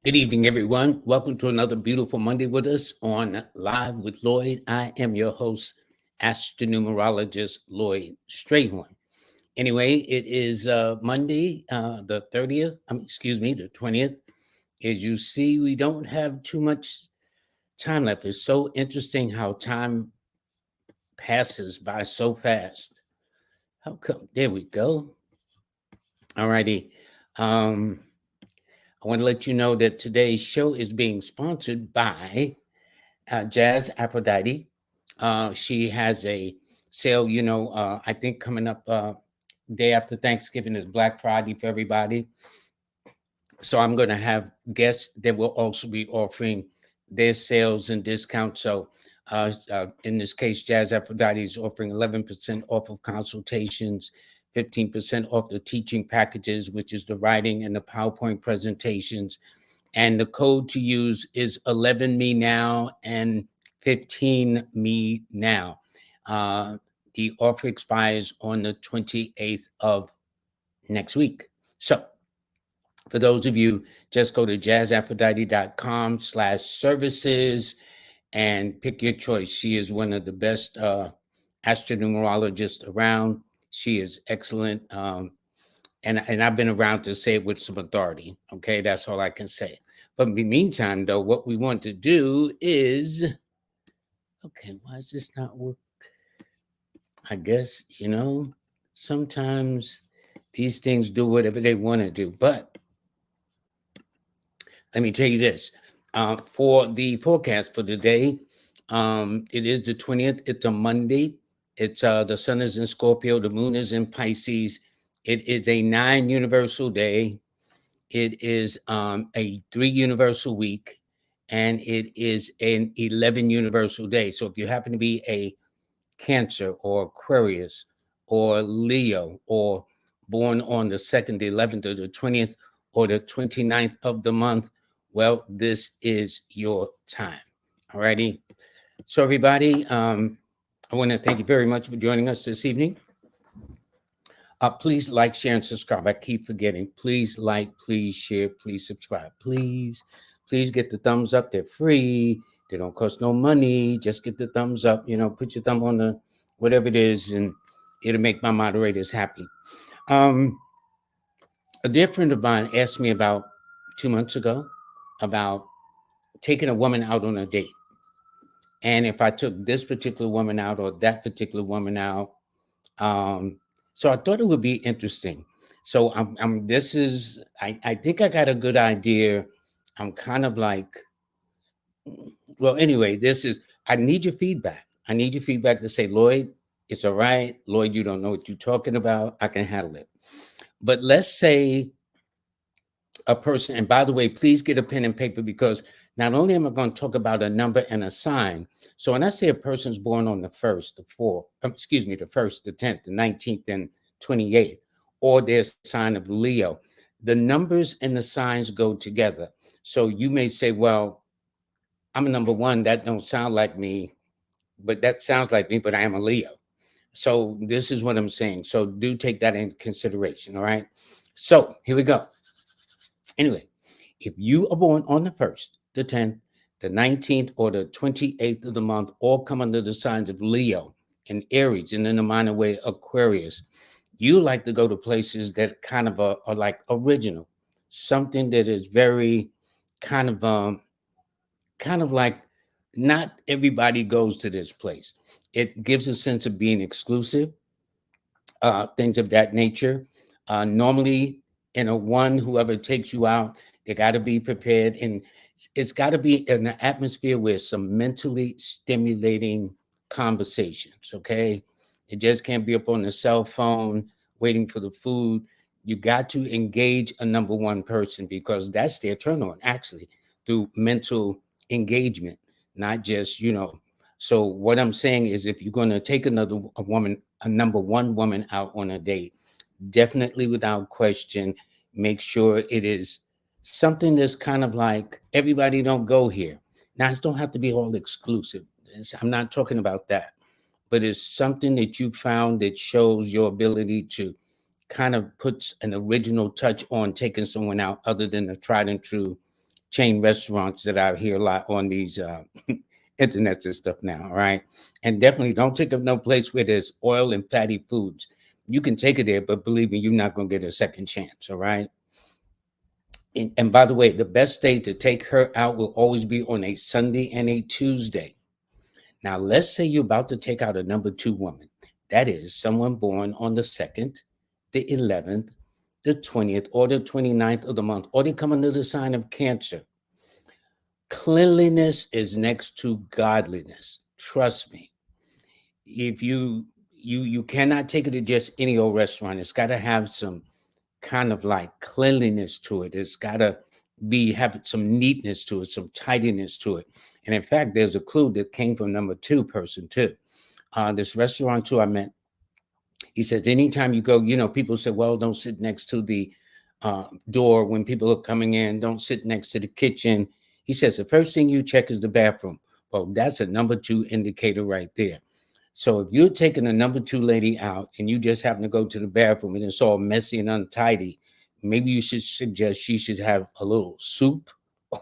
Good evening, everyone. Welcome to another beautiful Monday with us on Live with Lloyd. I am your host, astronumerologist Lloyd Strayhorn. Anyway, it is Monday, the 30th. The 20th. As you see, we don't have too much time left. It's so interesting how time passes by so fast. How come? There we go. All righty. Um, I want to let you know that today's show is being sponsored by Jazz Aphrodite. She has a sale, I think coming up day after Thanksgiving is Black Friday for everybody. So I'm going to have guests that will also be offering their sales and discounts. So in this case, Jazz Aphrodite is offering 11% off of consultations, 15% off the teaching packages, which is the writing and the PowerPoint presentations. And the code to use is 11 me now and 15 me now. The offer expires on the 28th of next week. So for those of you, just go to jazzaphrodite.com/services and pick your choice. She is one of the best astronumerologists around. She is excellent. And I've been around to say it with some authority. Okay, that's all I can say. But in the meantime, though, what we want to do is, okay, why is this not work? I guess, sometimes these things do whatever they want to do. But let me tell you this. For the forecast for the day, it is the 20th. It's a Monday. It's the sun is in Scorpio. The moon is in Pisces. It is a 9 universal day. It is a 3 universal week, and it is an 11 universal day. So if you happen to be a Cancer or Aquarius or Leo or born on the 2nd, the 11th, or the 20th, or the 29th of the month, well, this is your time. All righty. So everybody, I want to thank you very much for joining us this evening. Please like, share, and subscribe. I keep forgetting. Please like, please share, please subscribe. Please get the thumbs up. They're free. They don't cost no money. Just get the thumbs up. Put your thumb on the whatever it is, and it'll make my moderators happy. A dear friend of mine asked me about 2 months ago about taking a woman out on a date. And if I took this particular woman out or that particular woman out, so I thought it would be interesting. So I think I got a good idea. I'm kind of like, well, anyway, I need your feedback. I need your feedback to say, Lloyd, it's all right. Lloyd, you don't know what you're talking about. I can handle it. But let's say a person, and by the way, please get a pen and paper, because not only am I going to talk about a number and a sign. So when I say a person's born on the 1st, the 4th, the 1st, the 10th, the 19th, and 28th, or their sign of Leo, the numbers and the signs go together. So you may say, well, I'm a number 1. That don't sound like me, but that sounds like me, but I am a Leo. So this is what I'm saying. So do take that into consideration. All right. So here we go. Anyway, if you are born on the 1st, the 10th, the 19th, or the 28th of the month, all come under the signs of Leo and Aries, and in a minor way, Aquarius, you like to go to places that kind of are like original, something that is very kind of like not everybody goes to this place. It gives a sense of being exclusive, things of that nature. Normally, in a one, whoever takes you out, they got to be prepared, and it's got to be in an atmosphere where some mentally stimulating conversations. Okay, it just can't be up on the cell phone waiting for the food. You got to engage a number 1 person, because that's their turn on, actually, through mental engagement, not just So what I'm saying is, if you're going to take a number 1 woman out on a date, definitely without question, make sure it is something that's kind of like, everybody don't go here. Now, it don't have to be all exclusive. I'm not talking about that, but it's something that you found that shows your ability to kind of put an original touch on taking someone out, other than the tried and true chain restaurants that I hear a lot on these internets and stuff now. All right. And definitely don't take up no place where there's oil and fatty foods. You can take it there, but believe me, you're not going to get a second chance. All right. And by the way, the best day to take her out will always be on a Sunday and a Tuesday. Now, let's say you're about to take out a number two woman. That is someone born on the 2nd, the 11th, the 20th, or the 29th of the month, or they come under the sign of Cancer. Cleanliness is next to godliness. Trust me. If you cannot take it to just any old restaurant. It's got to have some kind of like cleanliness to it. It's got to have some neatness to it, some tidiness to it. And in fact, there's a clue that came from number two person too. This restaurateur I met, he says, anytime you go, people say, well, don't sit next to the door when people are coming in. Don't sit next to the kitchen. He says, the first thing you check is the bathroom. Well, that's a number two indicator right there. So if you're taking a number two lady out and you just happen to go to the bathroom and it's all messy and untidy, maybe you should suggest she should have a little soup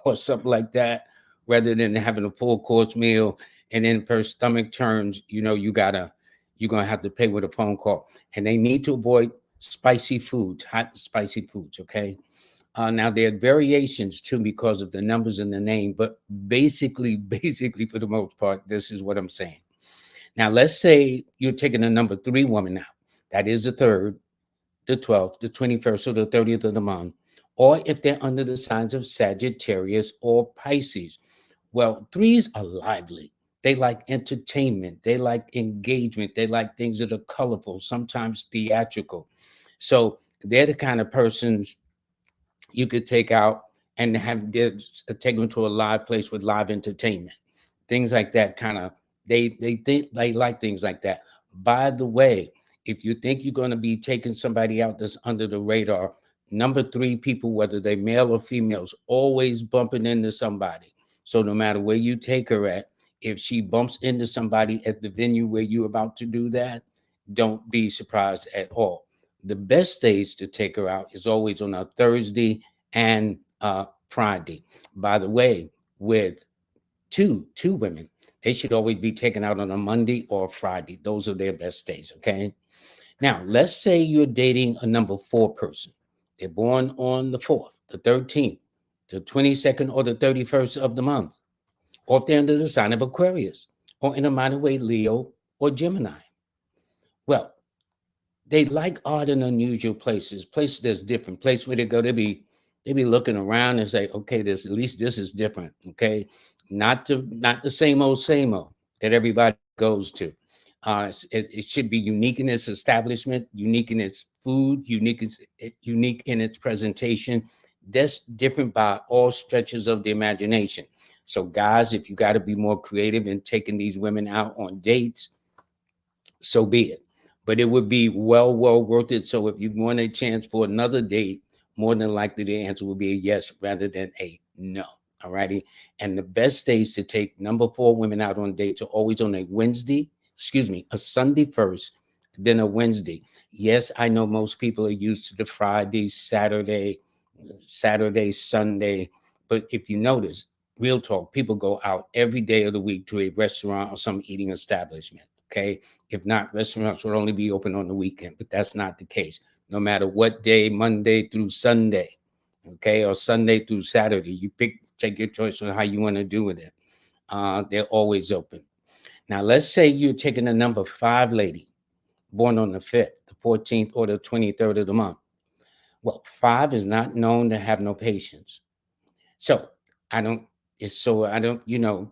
or something like that rather than having a full course meal. And then if her stomach turns, you're going to have to pay with a phone call. And they need to avoid spicy foods, hot and spicy foods, okay? Now, there are variations too because of the numbers in the name, but basically, for the most part, this is what I'm saying. Now, let's say you're taking a number three woman out. That is the 3rd, the 12th, the 21st, or the 30th of the month, or if they're under the signs of Sagittarius or Pisces. Well, threes are lively. They like entertainment. They like engagement. They like things that are colorful, sometimes theatrical. So they're the kind of persons you could take out and take them to a live place with live entertainment. Things like that kind of, they think they like things like that. By the way, if you think you're going to be taking somebody out that's under the radar, number three people, whether they're male or females, always bumping into somebody. So no matter where you take her at, if she bumps into somebody at the venue where you're about to do that, don't be surprised at all. The best days to take her out is always on a Thursday and Friday. By the way, with two women, they should always be taken out on a Monday or a Friday. Those are their best days, okay? Now, let's say you're dating a number four person. They're born on the 4th, the 13th, the 22nd, or the 31st of the month. Or if they're under the sign of Aquarius, or in a minor way, Leo or Gemini. Well, they like odd and unusual places that's different, place where they go, they be looking around and say, okay, at least this is different, okay? Not the same old that everybody goes to. It should be unique in its establishment, unique in its food, unique in its presentation. That's different by all stretches of the imagination. So guys, if you got to be more creative in taking these women out on dates, so be it. But it would be well worth it. So if you want a chance for another date, more than likely the answer will be a yes rather than a no. All righty. And the best days to take number four women out on dates are always on a Sunday first, then a Wednesday. Yes, I know most people are used to the Friday, Saturday, Sunday. But if you notice, real talk, people go out every day of the week to a restaurant or some eating establishment. Okay. If not, restaurants would only be open on the weekend, but that's not the case. No matter what day, Monday through Sunday, okay, or Sunday through Saturday, take your choice on how you want to do with it. They're always open. Now, let's say you're taking a number five lady, born on the 5th, the 14th, or the 23rd of the month. Well, 5 is not known to have no patience. So I don't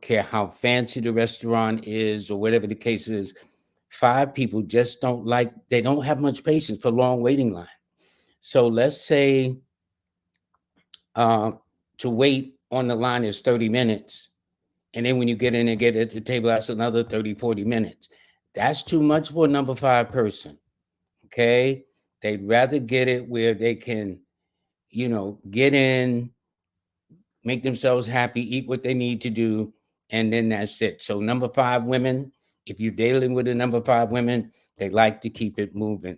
care how fancy the restaurant is or whatever the case is. 5 people just they don't have much patience for long waiting line. So let's say to wait on the line is 30 minutes. And then when you get in and get at the table, that's another 30, 40 minutes. That's too much for a number 5 person. Okay. They'd rather get it where they can, get in, make themselves happy, eat what they need to do, and then that's it. So number 5 women, if you're dealing with a number 5 women, they like to keep it moving.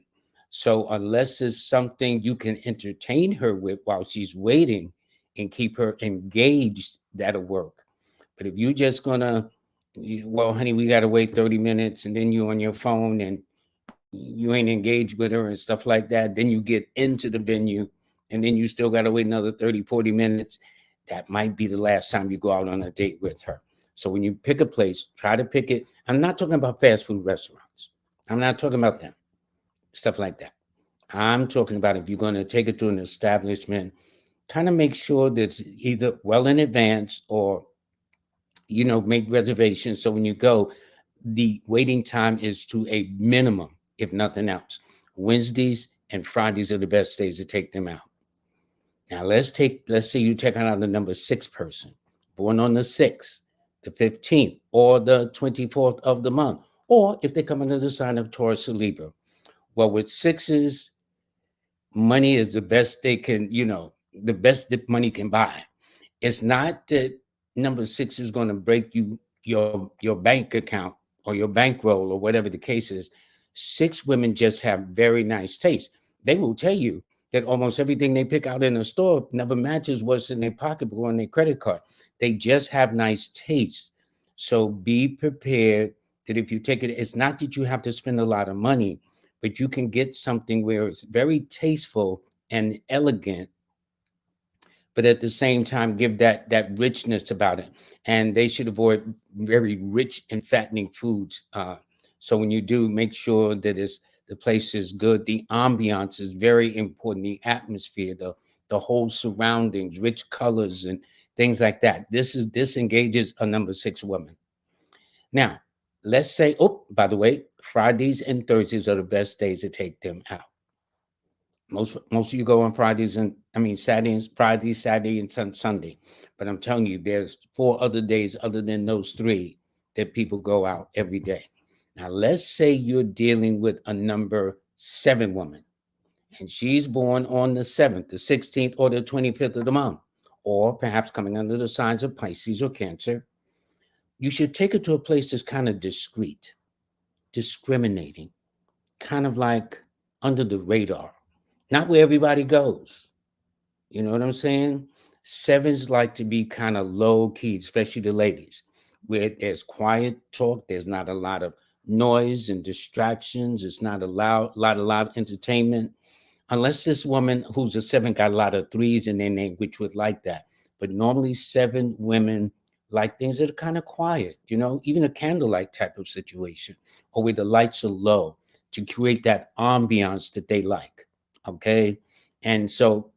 So unless it's something you can entertain her with while she's waiting, and keep her engaged, that'll work. But if you just gonna, well, honey, we gotta wait 30 minutes, and then you on your phone and you ain't engaged with her and stuff like that, then you get into the venue and then you still gotta wait another 30, 40 minutes. That might be the last time you go out on a date with her. So when you pick a place, try to pick it. I'm not talking about fast food restaurants. I'm not talking about them, stuff like that. I'm talking about if you're going to take it to an establishment, kind of make sure that's either well in advance or, make reservations. So when you go, the waiting time is to a minimum, if nothing else. Wednesdays and Fridays are the best days to take them out. Now let's say you take out the number six person, born on the 6th, the 15th, or the 24th of the month, or if they come under the sign of Taurus or Libra. Well, with sixes, money is the best they can, the best that money can buy. It's not that number six is going to break your bank account or your bankroll or whatever the case is. Six women just have very nice taste. They will tell you that almost everything they pick out in a store never matches what's in their pocketbook or on their credit card. They just have nice taste. So be prepared that if you take it, it's not that you have to spend a lot of money, but you can get something where it's very tasteful and elegant, but at the same time give that richness about it. And they should avoid very rich and fattening foods. So when you do, make sure that the place is good. The ambiance is very important. The atmosphere, the whole surroundings, rich colors and things like that. This engages a number six woman. Now, let's say, oh, by the way, Fridays and Thursdays are the best days to take them out. Most of you go on Fridays and Saturdays, Friday, Saturday, and Sunday. But I'm telling you, there's 4 other days other than those 3 that people go out every day. Now, let's say you're dealing with a number 7 woman, and she's born on the 7th, the 16th, or the 25th of the month, or perhaps coming under the signs of Pisces or Cancer. You should take her to a place that's kind of discreet, discriminating, kind of like under the radar, not where everybody goes. You know what I'm saying? Sevens like to be kind of low key, especially the ladies, where there's quiet talk. There's not a lot of noise and distractions. It's not a lot of entertainment. Unless this woman who's a 7 got a lot of 3s in their name, which would like that. But normally 7 women like things that are kind of quiet, even a candlelight type of situation, or where the lights are low to create that ambiance that they like. Okay. And so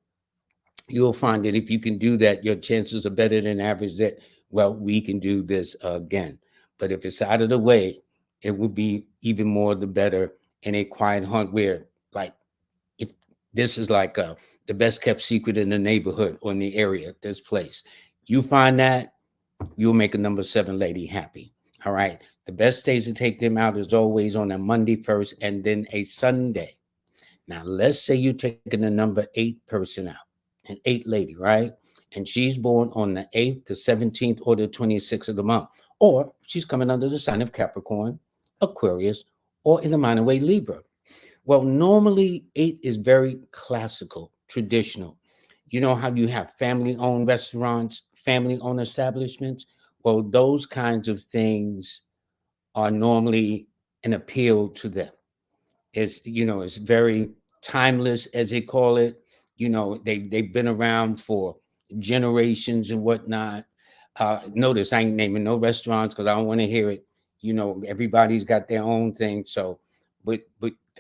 you'll find that if you can do that, your chances are better than average that, well, we can do this again. But if it's out of the way, it would be even more the better in a quiet hunt where, like, if this is like the best kept secret in the neighborhood or in the area, this place, you find that, you'll make a number 7 lady happy. All right. The best days to take them out is always on a Monday first and then a Sunday. Now, let's say you're taking the number 8 person out, an 8 lady, right? And she's born on the 8th, the 17th, or the 26th of the month. Or she's coming under the sign of Capricorn, Aquarius, or in the minor way, Libra. Well, normally 8 is very classical, traditional. You know how you have family-owned restaurants, family-owned establishments? Well, those kinds of things are normally an appeal to them. It's very timeless, as they call it. They've been around for generations and whatnot. Notice I ain't naming no restaurants because I don't want to hear it. Everybody's got their own thing. So, but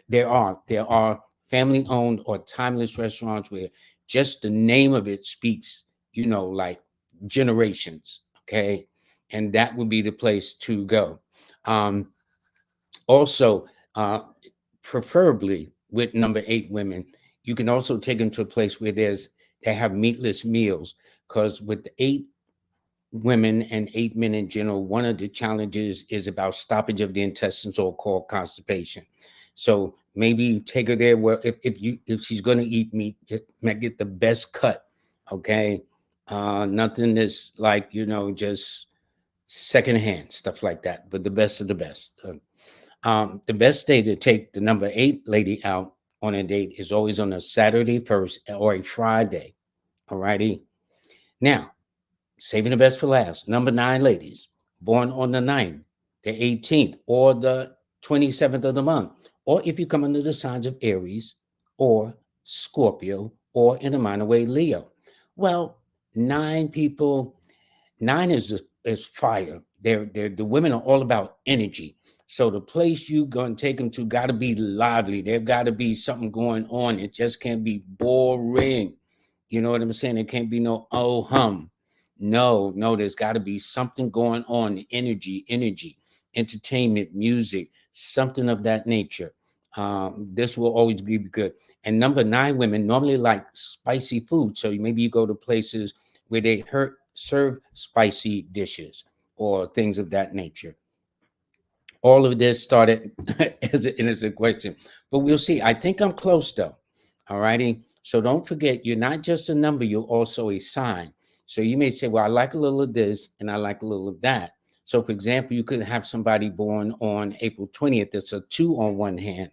there are family owned or timeless restaurants where just the name of it speaks, like generations. Okay, and that would be the place to go. Also, preferably with number 8 women, you can also take them to a place where they have meatless meals, because with 8 women and 8 men in general, one of the challenges is about stoppage of the intestines, or called constipation. So maybe take her there where if she's going to eat meat, it might get the best cut. Okay, nothing that's like just secondhand stuff like that, but the best of the best. The best day to take the number 8 lady out on a date is always on a Saturday first or a Friday. All righty. Now, saving the best for last. Number 9, ladies, born on the 9th, the 18th, or the 27th of the month, or if you come under the signs of Aries or Scorpio, or in a minor way, Leo. Well, 9 people, 9 is fire. They're the women are all about energy. So the place you gonna take them to got to be lively. There got to be something going on. It just can't be boring. You know what I'm saying? It can't be no oh hum. No, no, there's got to be something going on. Energy, entertainment, music, something of that nature. This will always be good. And number 9, women normally like spicy food. So maybe you go to places where they serve spicy dishes or things of that nature. All of this started as a question, but we'll see. I think I'm close though. All righty. So don't forget, you're not just a number, you're also a sign. So you may say, well, I like a little of this and I like a little of that. So, for example, you could have somebody born on April 20th that's a 2 on one hand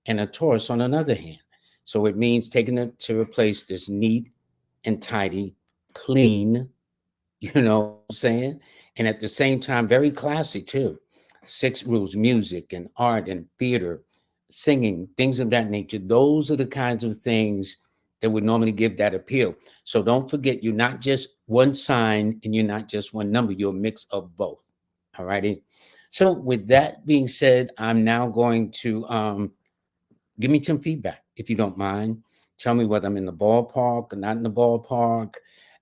and a Taurus on another hand. So it means taking it to a place that's neat and tidy, clean, you know what I'm saying? And at the same time, very classy too. 6 rules, music and art and theater, singing, things of that nature. Those are the kinds of things that would normally give that appeal. So don't forget, you're not just one sign and you're not just one number, you're a mix of both. All righty. So with that being said, I'm now going to give me some feedback if you don't mind. Tell me whether I'm in the ballpark or not in the ballpark.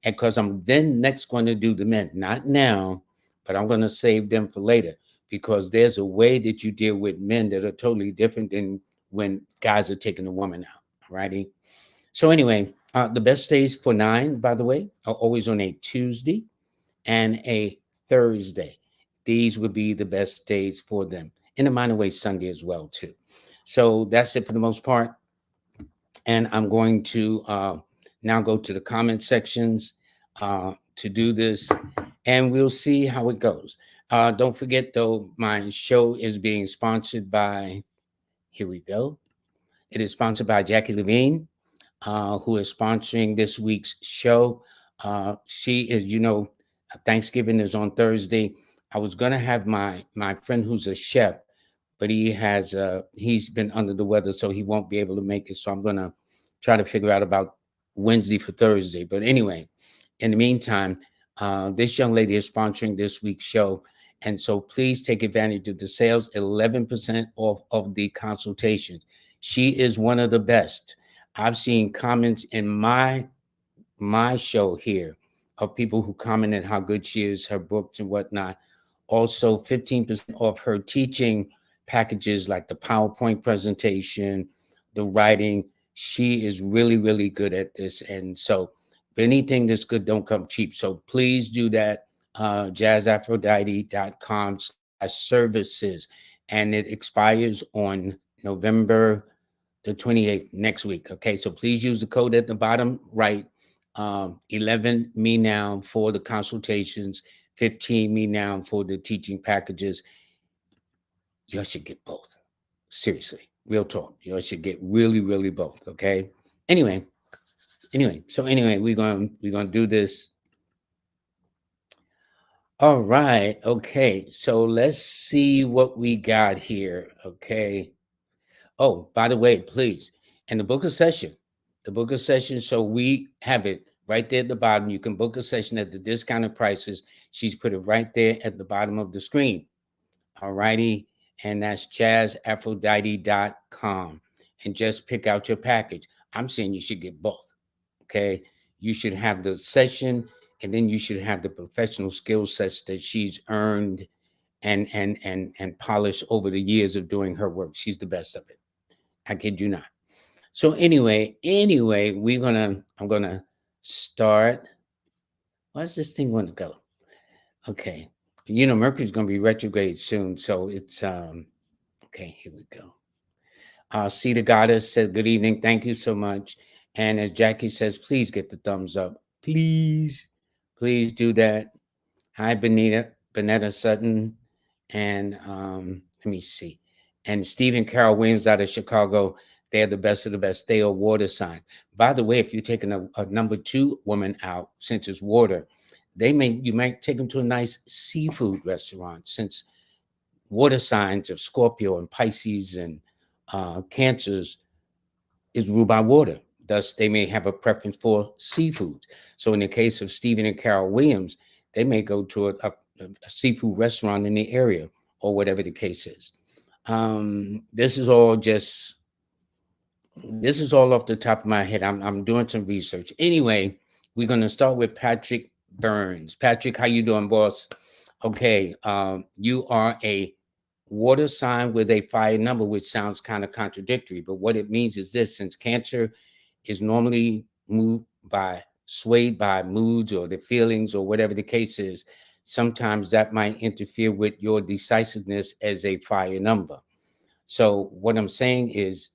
And because I'm then next going to do the men, not now, but I'm going to save them for later because there's a way that you deal with men that are totally different than when guys are taking the woman out. Righty. So anyway, the best days for 9, by the way, are always on a Tuesday and a Thursday. These would be the best days for them. In a minor way, Sunday as well too. So that's it for the most part. And I'm going to now go to the comment sections to do this, and we'll see how it goes. Don't forget, though, my show is being sponsored by, here we go. It is sponsored by Jackie Levine, who is sponsoring this week's show. She is, Thanksgiving is on Thursday. I was going to have my friend who's a chef, but he's been under the weather, so he won't be able to make it. So I'm going to try to figure out about Wednesday for Thursday. But anyway, in the meantime, this young lady is sponsoring this week's show. And so please take advantage of the sales, 11% off of the consultations. She is one of the best. I've seen comments in my show here of people who commented how good she is, her books and whatnot. Also, 15% off her teaching packages like the PowerPoint presentation, the writing. She is really, really good at this. And so anything that's good don't come cheap. So please do that. jazzaphrodite.com/services. And it expires on November the 28th, next week. Okay, so please use the code at the bottom right. 11 me now for the consultations, 15 me now for the teaching packages. You should get both. Seriously, real talk. You should get really, really both. Okay. Anyway, we're gonna do this. All right. Okay. So let's see what we got here. Okay. Oh, by the way, please, and the book a session. So we have it right there at the bottom. You can book a session at the discounted prices. She's put it right there at the bottom of the screen. All righty. And that's jazzaphrodite.com. And just pick out your package. I'm saying you should get both. Okay. You should have the session, and then you should have the professional skill sets that she's earned and polished over the years of doing her work. She's the best of it. I kid you not. So anyway, I'm gonna start. Where's this thing going to go? Okay. Mercury's gonna be retrograde soon, so it's okay, here we go. See the goddess said good evening, thank you so much. And as Jackie says, please get the thumbs up. Please do that. Hi, Benetta Sutton, and let me see. And Stephen Carroll Williams out of Chicago. They're the best of the best. They are water sign. By the way, if you're taking a number 2 woman out, since it's water, you might take them to a nice seafood restaurant, since water signs of Scorpio and Pisces and Cancers is ruled by water. Thus, they may have a preference for seafood. So in the case of Stephen and Carol Williams, they may go to a seafood restaurant in the area, or whatever the case is. This is all off the top of my head. I'm doing some research. Anyway, we're going to start with Patrick Burns. Patrick, how you doing, boss? Okay, you are a water sign with a fire number, which sounds kind of contradictory, but what it means is this: since Cancer is normally swayed by moods or the feelings or whatever the case is, sometimes that might interfere with your decisiveness as a fire number. So what I'm saying is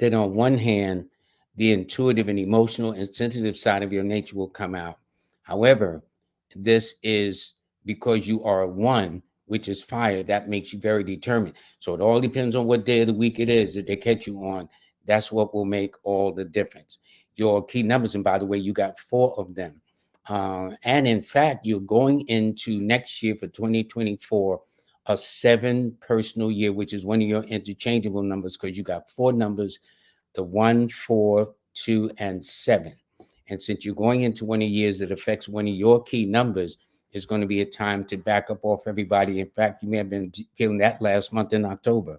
that on one hand, the intuitive and emotional and sensitive side of your nature will come out. However, this is because you are a 1, which is fire. That makes you very determined. So it all depends on what day of the week it is that they catch you on. That's what will make all the difference. Your key numbers, and by the way, you got 4 of them. And in fact, you're going into next year for 2024, a 7 personal year, which is one of your interchangeable numbers, because you got 4 numbers, the 1, 4, 2, and 7. And since you're going into one of the years that affects one of your key numbers, it's going to be a time to back up off everybody. In fact, you may have been feeling that last month in October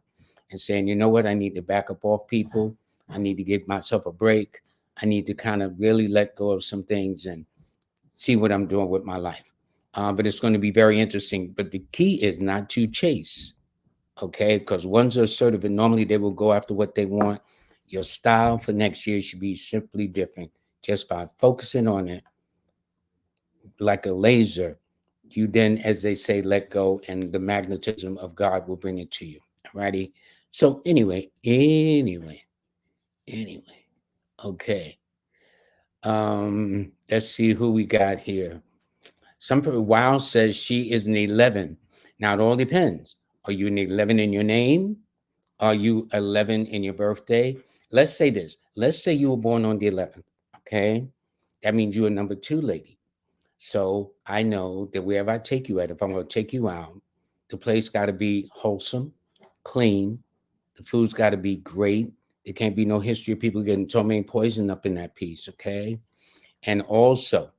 and saying, you know what, I need to back up off people. I need to give myself a break. I need to kind of really let go of some things and see what I'm doing with my life. But it's going to be very interesting. But the key is not to chase, okay? Because ones are assertive, and normally they will go after what they want. Your style for next year should be simply different. Just by focusing on it like a laser, you then, as they say, let go, and the magnetism of God will bring it to you. Alrighty. So anyway, okay. Let's see who we got here. Wow says she is an 11. Now it all depends. Are you an 11 in your name? Are you 11 in your birthday? Let's say this. Let's say you were born on the 11th. Okay. That means you're a number 2 lady. So I know that wherever I take you at, if I'm going to take you out, the place got to be wholesome, clean. The food's got to be great. There can't be no history of people getting ptomaine poison up in that piece. Okay. And also,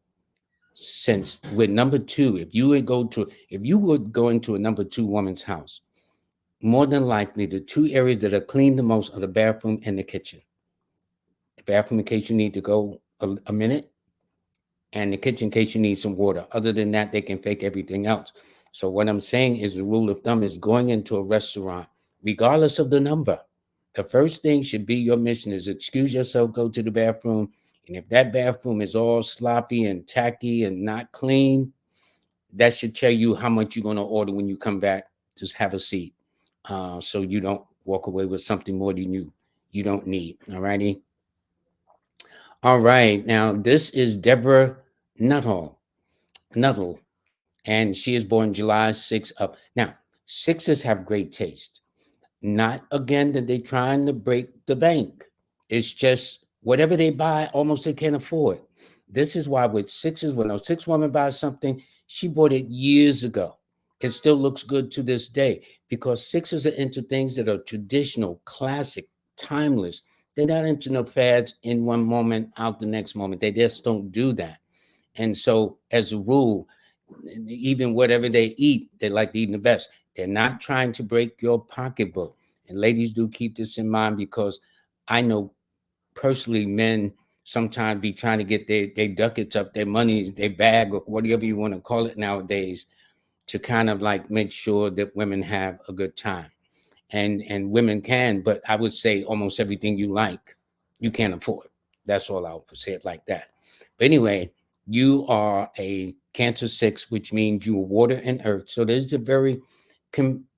since with number 2, if you would go into a number 2 woman's house, more than likely the 2 areas that are clean the most are the bathroom and the kitchen. The bathroom in case you need to go a minute, and the kitchen in case you need some water. Other than that, they can fake everything else. So what I'm saying is, the rule of thumb is going into a restaurant, regardless of the number, the first thing should be your mission is excuse yourself, go to the bathroom. And if that bathroom is all sloppy and tacky and not clean, that should tell you how much you're going to order when you come back. Just have a seat, so you don't walk away with something more than you don't need. All righty. All right. Now, this is Deborah Nuttall, and she is born July 6th up. Now, 6s have great taste. Not, again, that they're trying to break the bank. It's just whatever they buy, almost they can't afford. This is why with 6s, when a 6 woman buys something, she bought it years ago. It still looks good to this day because 6s are into things that are traditional, classic, timeless. They're not into no fads in one moment, out the next moment. They just don't do that. And so, as a rule, even whatever they eat, they like eating the best. They're not trying to break your pocketbook. And ladies, do keep this in mind, because I know personally men sometimes be trying to get their ducats up, their money, their bag, or whatever you want to call it nowadays, to kind of like make sure that women have a good time. And women can, but I would say almost everything you like, you can't afford. That's all I'll say it like that. But anyway, you are a Cancer 6, which means you are water and earth. So there's a very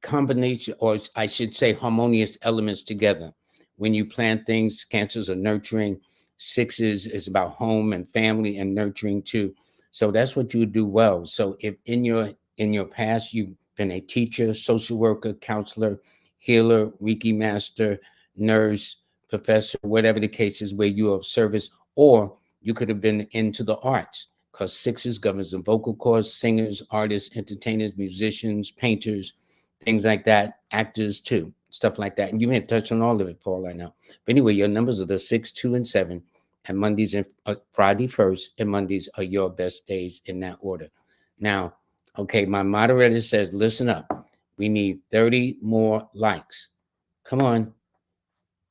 combination, or I should say harmonious elements together. When you plan things, Cancers are nurturing. 6s is about home and family and nurturing too. So that's what you do well. So if in your past, you've been a teacher, social worker, counselor, healer, Reiki master, nurse, professor, whatever the case is, where you are of service, or you could have been into the arts, because sixes governs the vocal cords, singers, artists, entertainers, musicians, painters, things like that, actors too, stuff like that. And you may have touched on all of it, Paul, I know. But anyway, your numbers are the 6, 2, and 7, and Mondays and Friday first, and Mondays are your best days in that order. Now, okay, my moderator says, listen up. We need 30 more likes. Come on.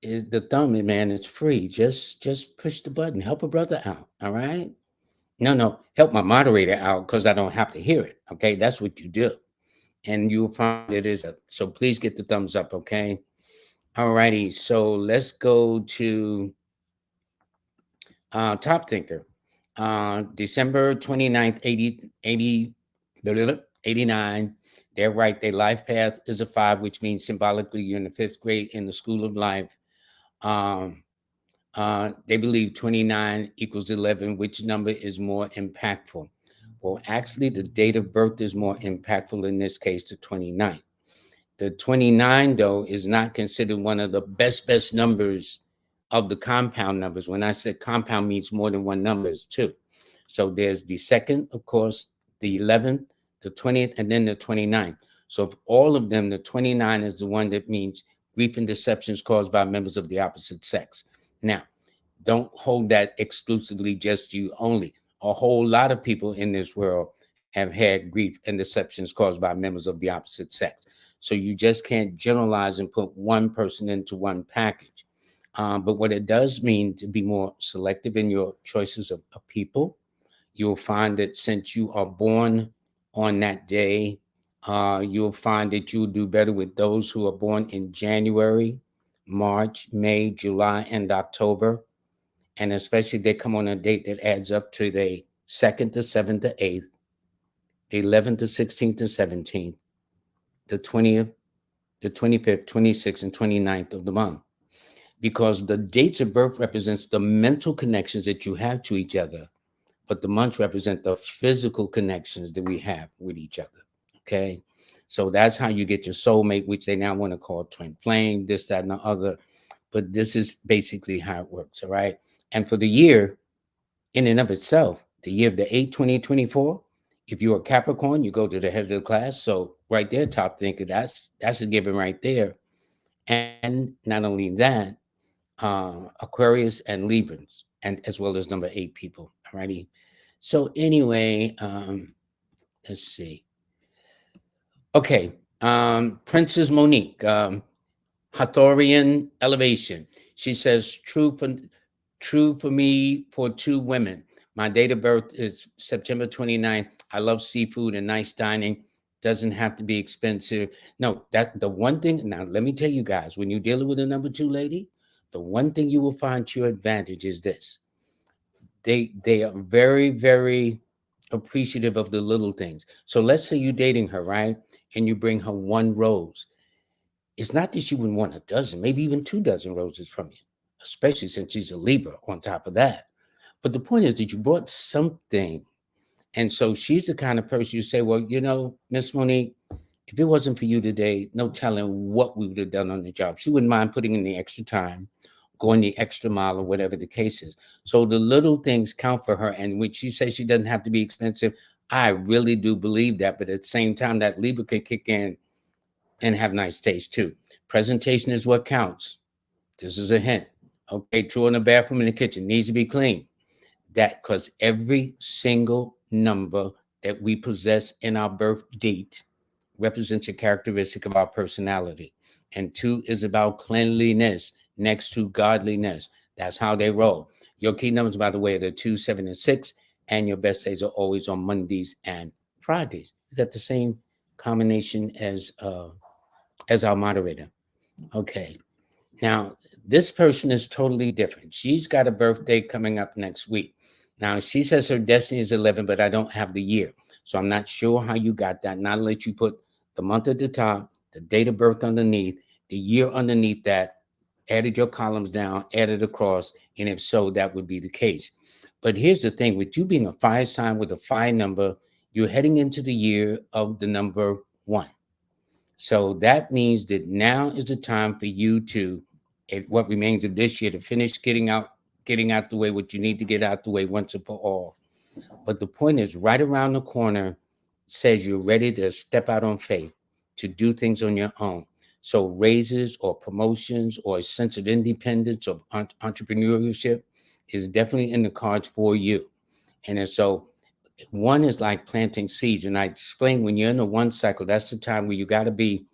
The thumb, man, is free. Just push the button. Help a brother out. All right. No, help my moderator out because I don't have to hear it. Okay, that's what you do, and you'll find it is a. So please get the thumbs up. Okay. All righty. So let's go to Top Thinker. December 29th, 89. They're right. Their life path is a 5, which means symbolically you're in the 5th grade in the school of life. They believe 29 equals 11. Which number is more impactful? Well, actually, the date of birth is more impactful in this case, the 29. The 29, though, is not considered one of the best numbers of the compound numbers. When I said compound means more than one number, is 2. So there's the 2nd, of course, the 11th, the 20th, and then the 29th. So of all of them, the 29 is the one that means grief and deceptions caused by members of the opposite sex. Now, don't hold that exclusively just you only. A whole lot of people in this world have had grief and deceptions caused by members of the opposite sex. So you just can't generalize and put one person into one package. But what it does mean to be more selective in your choices of people. You'll find that since you are born on that day, you'll find that you'll do better with those who are born in January, March, May, July, and October. And especially if they come on a date that adds up to the 2nd to 7th to 8th, the 11th to 16th to 17th, the 20th, the 25th, 26th, and 29th of the month. Because the dates of birth represents the mental connections that you have to each other, but the months represent the physical connections that we have with each other. Okay. So that's how you get your soulmate, which they now want to call twin flame, this, that, and the other. But this is basically how it works. All right. And for the year, in and of itself, the year of the 8/20/24, if you're a Capricorn, you go to the head of the class. So right there, Top Thinker, that's a given right there. And not only that, Aquarius and Librans, and as well as number 8 people. Alrighty. So anyway, let's see. Okay, Princess Monique, Hathorian elevation. She says, true for me for 2 women. My date of birth is September 29th. I love seafood and nice dining. Doesn't have to be expensive. No, that the one thing. Now, let me tell you guys, when you're dealing with a number 2 lady, the one thing you will find to your advantage is this. They are very appreciative of the little things. So let's say you're dating her, right? And you bring her 1 rose. It's not that she wouldn't want a dozen, maybe even 2 dozen roses from you, especially since she's a Libra on top of that. But the point is that you brought something. And so she's the kind of person you say, well, Miss Monique, if it wasn't for you today, no telling what we would have done on the job. She wouldn't mind putting in the extra time, going the extra mile, or whatever the case is. So the little things count for her. And when she says she doesn't have to be expensive, I really do believe that. But at the same time, that Libra can kick in and have nice taste too. Presentation is what counts. This is a hint. Okay, true in the bathroom and the kitchen needs to be clean. That because every single number that we possess in our birth date represents a characteristic of our personality. And 2 is about cleanliness next to godliness. That's how they roll. Your key numbers, by the way, are the 2, 7, and 6. And your best days are always on Mondays and Fridays. You got the same combination as our moderator. Okay. Now, this person is totally different. She's got a birthday coming up next week. Now, she says her destiny is 11, but I don't have the year. So I'm not sure how you got that. And I'll let you put the month at the top, the date of birth underneath, the year underneath that, added your columns down, added across, and if so, that would be the case. But here's the thing, with you being a fire sign with a fire number, you're heading into the year of the number 1. So that means that now is the time for you to what remains of this year to finish getting out the way what you need to get out the way once and for all. But the point is, right around the corner says you're ready to step out on faith, to do things on your own. So raises or promotions or a sense of independence or entrepreneurship is definitely in the cards for you. And then so one is like planting seeds. And I explained when you're in the one cycle, that's the time where you got to be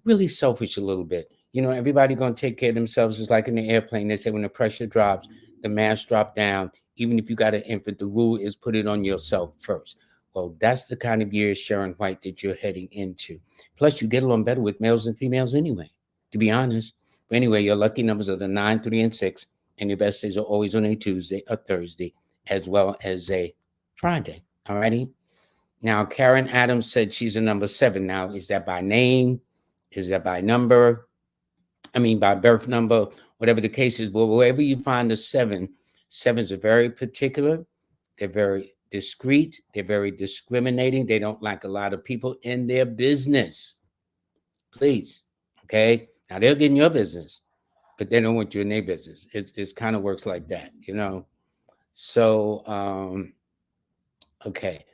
really selfish a little bit. You know, everybody going to take care of themselves. It's like in the airplane. They say when the pressure drops, the mask drop down. Even if you got an infant, the rule is put it on yourself first. Well, that's the kind of year, Sharon White, that you're heading into. Plus, you get along better with males and females anyway, to be honest. But anyway, your lucky numbers are the 9, 3, and 6. And your best days are always on a Tuesday, a Thursday, as well as a Friday. All righty. Now, Karen Adams said she's a number 7. Now, is that by name? Is that by number? I mean, by birth number, whatever the case is. But wherever you find the 7, 7s are very particular. They're very discreet. They're very discriminating. They don't like a lot of people in their business. Please. Okay. Now, they'll get in your business, but they don't want you in their business. It's kind of works like that, you know? So, okay.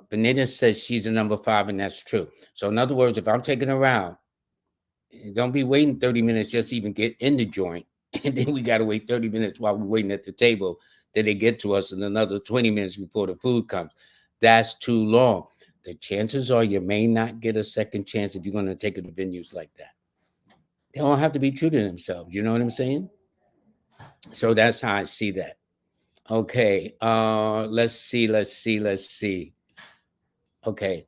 Benita says she's a number 5, and that's true. So, in other words, if I'm taking her out, don't be waiting 30 minutes just to even get in the joint. And then we got to wait 30 minutes while we're waiting at the table that they get to us, and another 20 minutes before the food comes. That's too long. The chances are you may not get a second chance if you're going to take it to venues like that. They don't have to be true to themselves. You know what I'm saying? So that's how I see that. Okay. Let's see. Okay.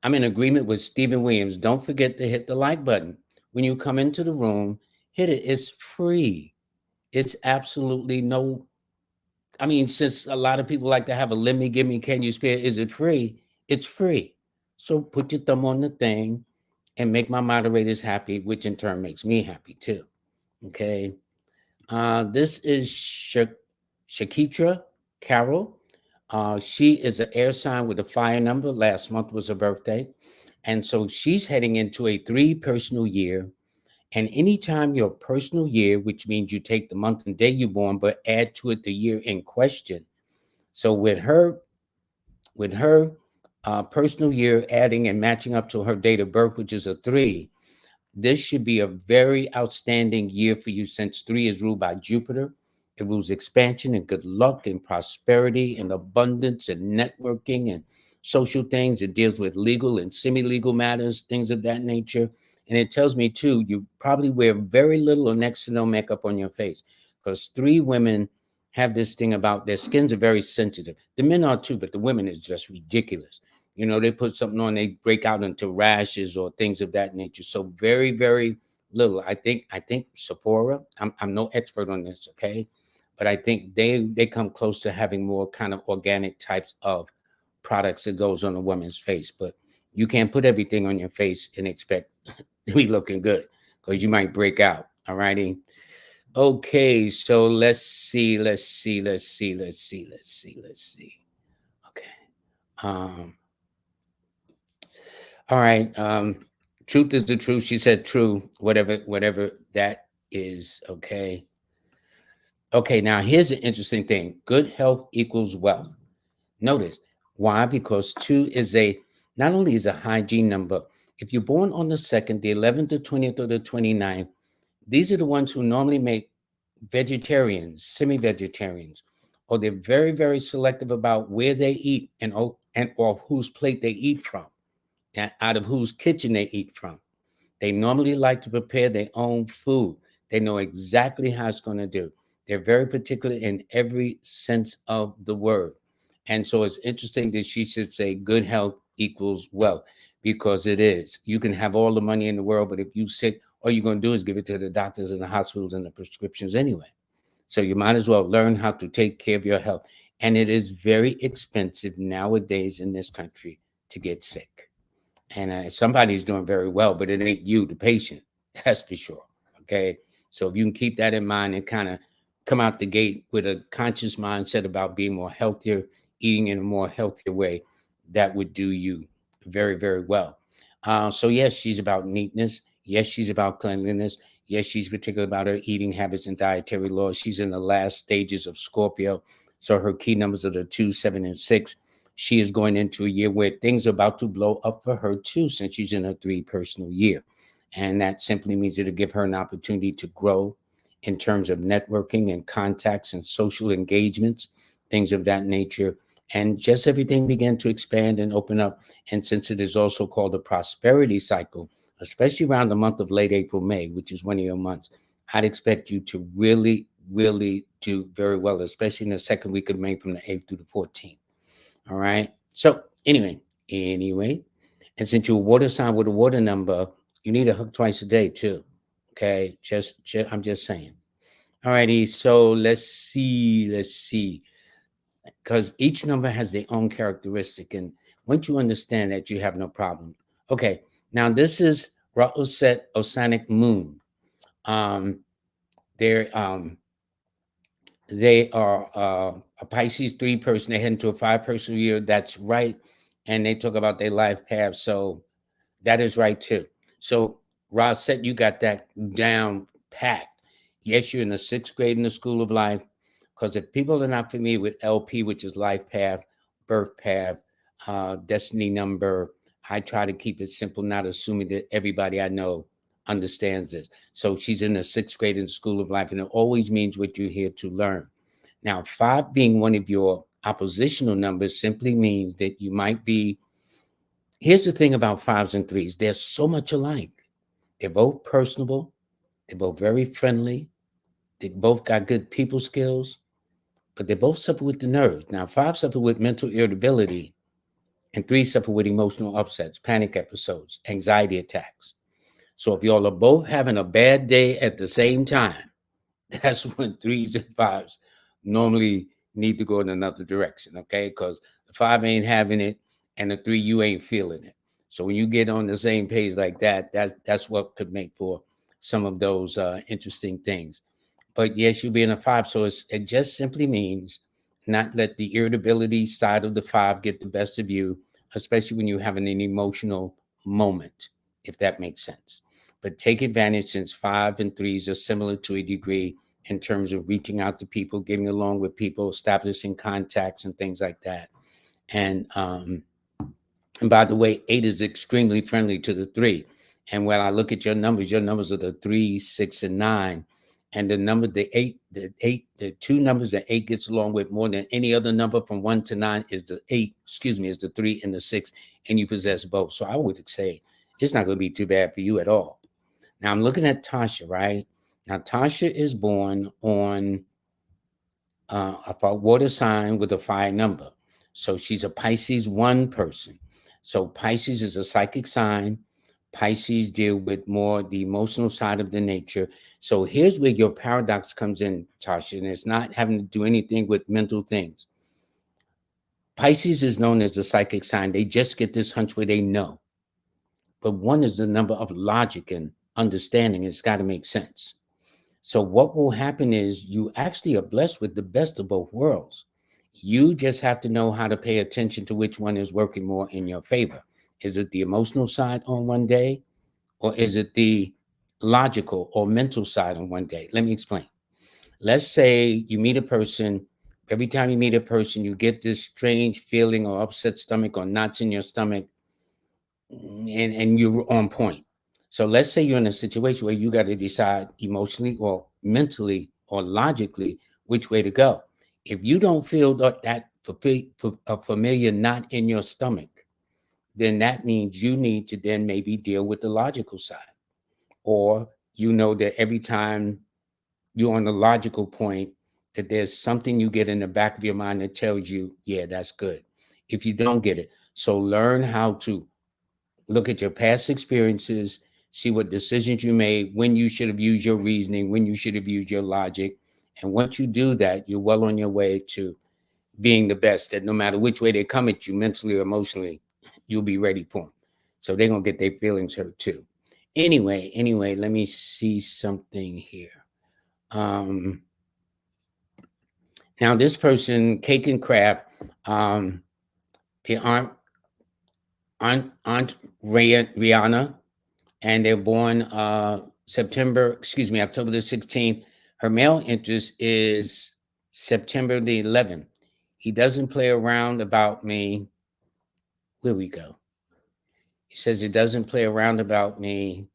I'm in agreement with Stephen Williams. Don't forget to hit the like button. When you come into the room, hit it. It's free. It's absolutely no. I mean, since a lot of people like to have a let me, give me, can you spare? Is it free? It's free. So put your thumb on the thing and make my moderators happy, which in turn makes me happy too. Okay. This is Shakitra Carroll. She is an air sign with a fire number. Last month was her birthday. And so she's heading into a 3 personal year. And anytime your personal year, which means you take the month and day you're born, but add to it the year in question. So with her personal year adding and matching up to her date of birth, which is a 3, this should be a very outstanding year for you since 3 is ruled by Jupiter. It rules expansion and good luck and prosperity and abundance and networking and social things. It deals with legal and semi-legal matters, things of that nature. And it tells me, too, you probably wear very little or next to no makeup on your face because 3 women have this thing about their skins are very sensitive. The men are, too, but the women is just ridiculous. You know, they put something on, they break out into rashes or things of that nature. So very, very little. I think Sephora, I'm no expert on this, okay? But I think they come close to having more kind of organic types of products that goes on a woman's face. But you can't put everything on your face and expect to be looking good because you might break out. All righty. Okay, so let's see. Okay. All right. Truth is the truth. She said true, whatever that is. Okay. Okay, now here's an interesting thing. Good health equals wealth. Notice why? Because 2 is not only is a hygiene number. If you're born on the 2nd, the 11th, the 20th, or the 29th, these are the ones who normally make vegetarians, semi-vegetarians, or they're very, very selective about where they eat and or whose plate they eat from, and out of whose kitchen they eat from. They normally like to prepare their own food. They know exactly how it's going to do. They're very particular in every sense of the word. And so it's interesting that she should say good health equals wealth because it is. You can have all the money in the world, but if you're sick, all you're going to do is give it to the doctors and the hospitals and the prescriptions anyway. So you might as well learn how to take care of your health. And it is very expensive nowadays in this country to get sick. And somebody's doing very well, but it ain't you, the patient. That's for sure. Okay. So if you can keep that in mind and kind of come out the gate with a conscious mindset about being more healthier, eating in a more healthier way, that would do you very, very well. So yes, she's about neatness. Yes, she's about cleanliness. Yes, she's particular about her eating habits and dietary laws. She's in the last stages of Scorpio. So her key numbers are the 2, 7, and 6. She is going into a year where things are about to blow up for her too, since she's in a 3 personal year. And that simply means it'll give her an opportunity to grow in terms of networking and contacts and social engagements, things of that nature. And just everything began to expand and open up. And since it is also called a prosperity cycle, especially around the month of late April, May, which is one of your months, I'd expect you to really, really do very well, especially in the second week of May from the 8th through the 14th. All right. So anyway, and since you're a water sign with a water number, you need a hug twice a day too. Okay. I'm just saying. All righty. So let's see. Because each number has their own characteristic. And once you understand that, you have no problem. Okay. Now this is Ra'uset Osanic Moon. Um, they're they are a Pisces 3 person. They head into a 5 person year. That's right. And they talk about their life path. So that is right too. So Ross said you got that down packed. Yes, you're in the 6th grade in the School of Life. Because if people are not familiar with LP, which is life path, birth path, destiny number, I try to keep it simple, not assuming that everybody I know understands this. So she's in the 6th grade in the School of Life, and it always means what you're here to learn. Now, 5 being one of your oppositional numbers simply means that you might be. Here's the thing about 5s and 3s, they're so much alike. They're both personable, they're both very friendly, they both got good people skills, but they both suffer with the nerves. Now, 5 suffer with mental irritability, and 3 suffer with emotional upsets, panic episodes, anxiety attacks. So if y'all are both having a bad day at the same time, that's when 3s and 5s normally need to go in another direction, okay? Because the 5 ain't having it, and the 3, you ain't feeling it. So when you get on the same page like that, that's what could make for some of those interesting things. But yes, you'll be in a 5. So it just simply means not let the irritability side of the 5 get the best of you, especially when you're having an emotional moment, if that makes sense. But take advantage, since 5 and 3s are similar to a degree in terms of reaching out to people, getting along with people, establishing contacts and things like that. And by the way, 8 is extremely friendly to the 3. And when I look at your numbers are the 3, 6, and 9. And the 2 numbers that 8 gets along with more than any other number from 1 to 9 is the 3 and the 6. And you possess both. So I would say it's not going to be too bad for you at all. Now I'm looking at Tasha, right? Now Tasha is born on a water sign with a 5 number. So she's a Pisces 1 person. So Pisces is a psychic sign. Pisces deal with more the emotional side of the nature. So here's where your paradox comes in, Tasha, and it's not having to do anything with mental things. Pisces is known as the psychic sign. They just get this hunch where they know. But 1 is the number of logic and understanding. It's got to make sense. So what will happen is you actually are blessed with the best of both worlds. You just have to know how to pay attention to which one is working more in your favor. Is it the emotional side on one day, or is it the logical or mental side on one day? Let me explain. Let's say you meet a person. Every time you meet a person, you get this strange feeling or upset stomach or knots in your stomach, and you're on point. So let's say you're in a situation where you got to decide emotionally or mentally or logically which way to go. If you don't feel that a familiar knot in your stomach, then that means you need to then maybe deal with the logical side. Or you know that every time you're on the logical point, that there's something you get in the back of your mind that tells you, yeah, that's good. If you don't get it. So learn how to look at your past experiences, see what decisions you made, when you should have used your reasoning, when you should have used your logic. And once you do that, you're well on your way to being the best, that no matter which way they come at you mentally or emotionally, you'll be ready for them. So they're going to get their feelings hurt too. Anyway, let me see something here. Now this person, Cake and Craft, they aren't Rihanna, and they're born October the 16th. Her male interest is September the 11th. He doesn't play around about me. Where we go? He says he doesn't play around about me,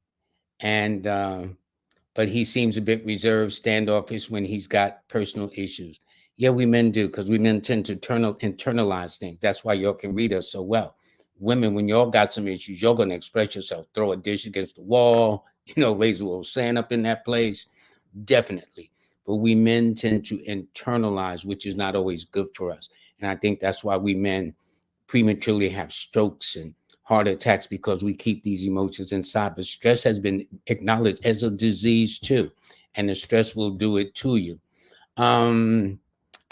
and but he seems a bit reserved, standoffish when he's got personal issues. Yeah, we men do, because we men tend to internalize things. That's why y'all can read us so well. Women, when y'all got some issues, you're going to express yourself, throw a dish against the wall, raise a little sand up in that place. Definitely. But we men tend to internalize, which is not always good for us. And I think that's why we men prematurely have strokes and heart attacks, because we keep these emotions inside. But stress has been acknowledged as a disease too, and the stress will do it to you. um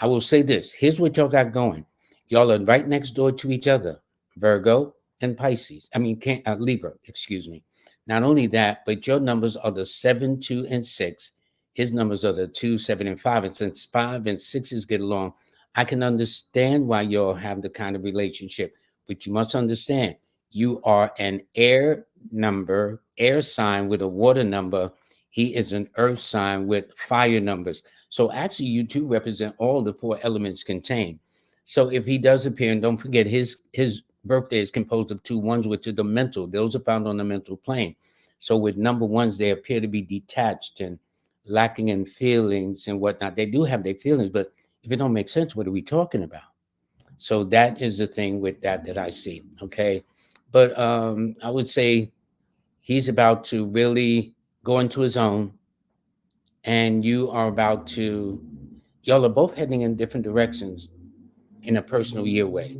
I will say this. Here's what y'all got going. Y'all are right next door to each other, Virgo and Pisces. I mean, can't Libra, excuse me. Not only that, but your numbers are the 7, 2, and 6. His numbers are the 2, 7, and 5. And since 5 and 6s get along, I can understand why y'all have the kind of relationship. But you must understand, you are an air number, air sign with a water number. He is an earth sign with fire numbers. So actually, you two represent all the 4 elements contained. So if he does appear, and don't forget, his birthday is composed of 2 ones, which are the mental. Those are found on the mental plane. So with number ones, they appear to be detached and lacking in feelings and whatnot. They do have their feelings, but if it don't make sense, what are we talking about? So that is the thing with that I see. Okay. But I would say he's about to really go into his own, and you are about to, y'all are both heading in different directions in a personal year way.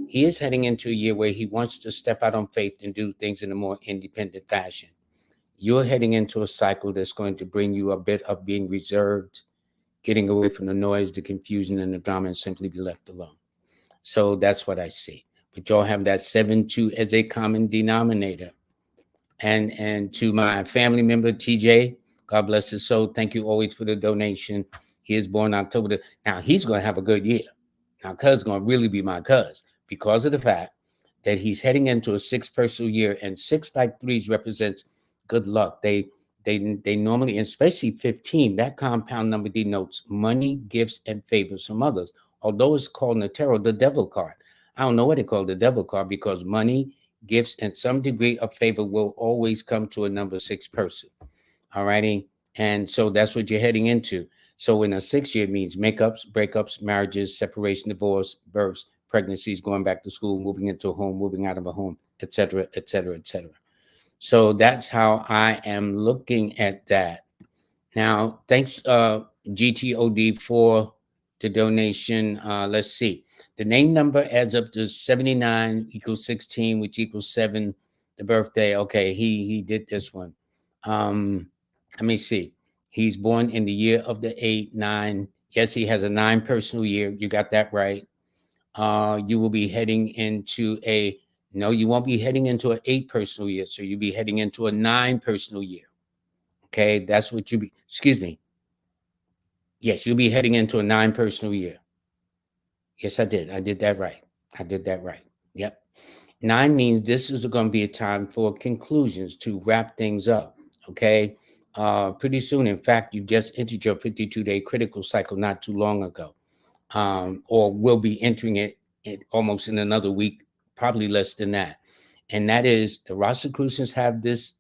He is heading into a year where he wants to step out on faith and do things in a more independent fashion. You're heading into a cycle that's going to bring you a bit of being reserved, getting away from the noise, the confusion, and the drama, and simply be left alone. So that's what I see. But y'all have that 7-2 as a common denominator. And to my family member, TJ, God bless his soul. Thank you always for the donation. He is born October. Now he's going to have a good year. Now, cuz going to really be my cuz, because of the fact that he's heading into a 6 personal year, and 6 like 3s represents good luck. They normally, especially 15, that compound number denotes money, gifts, and favors from others. Although it's called in the tarot the devil card. I don't know what they call the devil card, because money, gifts, and some degree of favor will always come to a number 6 person. All righty. And so that's what you're heading into. So in a 6 year means makeups, breakups, marriages, separation, divorce, births, pregnancies, going back to school, moving into a home, moving out of a home, etc., etc., etc. So that's how I am looking at that. Now, thanks, GTOD, for the donation. Let's see. The name number adds up to 79 equals 16, which equals 7. The birthday. Okay, he did this one. Let me see. He's born in the year of the 8, 9. Yes, he has a 9 personal year. You got that right. You will be heading into a, no, you won't be heading into an 8 personal year. So you'll be heading into a 9 personal year. Okay, that's what you be, excuse me. Yes, you'll be heading into a 9 personal year. Yes, I did. I did that right. I did that right. Yep. 9 means this is going to be a time for conclusions, to wrap things up. Okay. Pretty soon. In fact, you just entered your 52-day critical cycle not too long ago, or will be entering it almost in another week, probably less than that. And that is, the Rosicrucians have this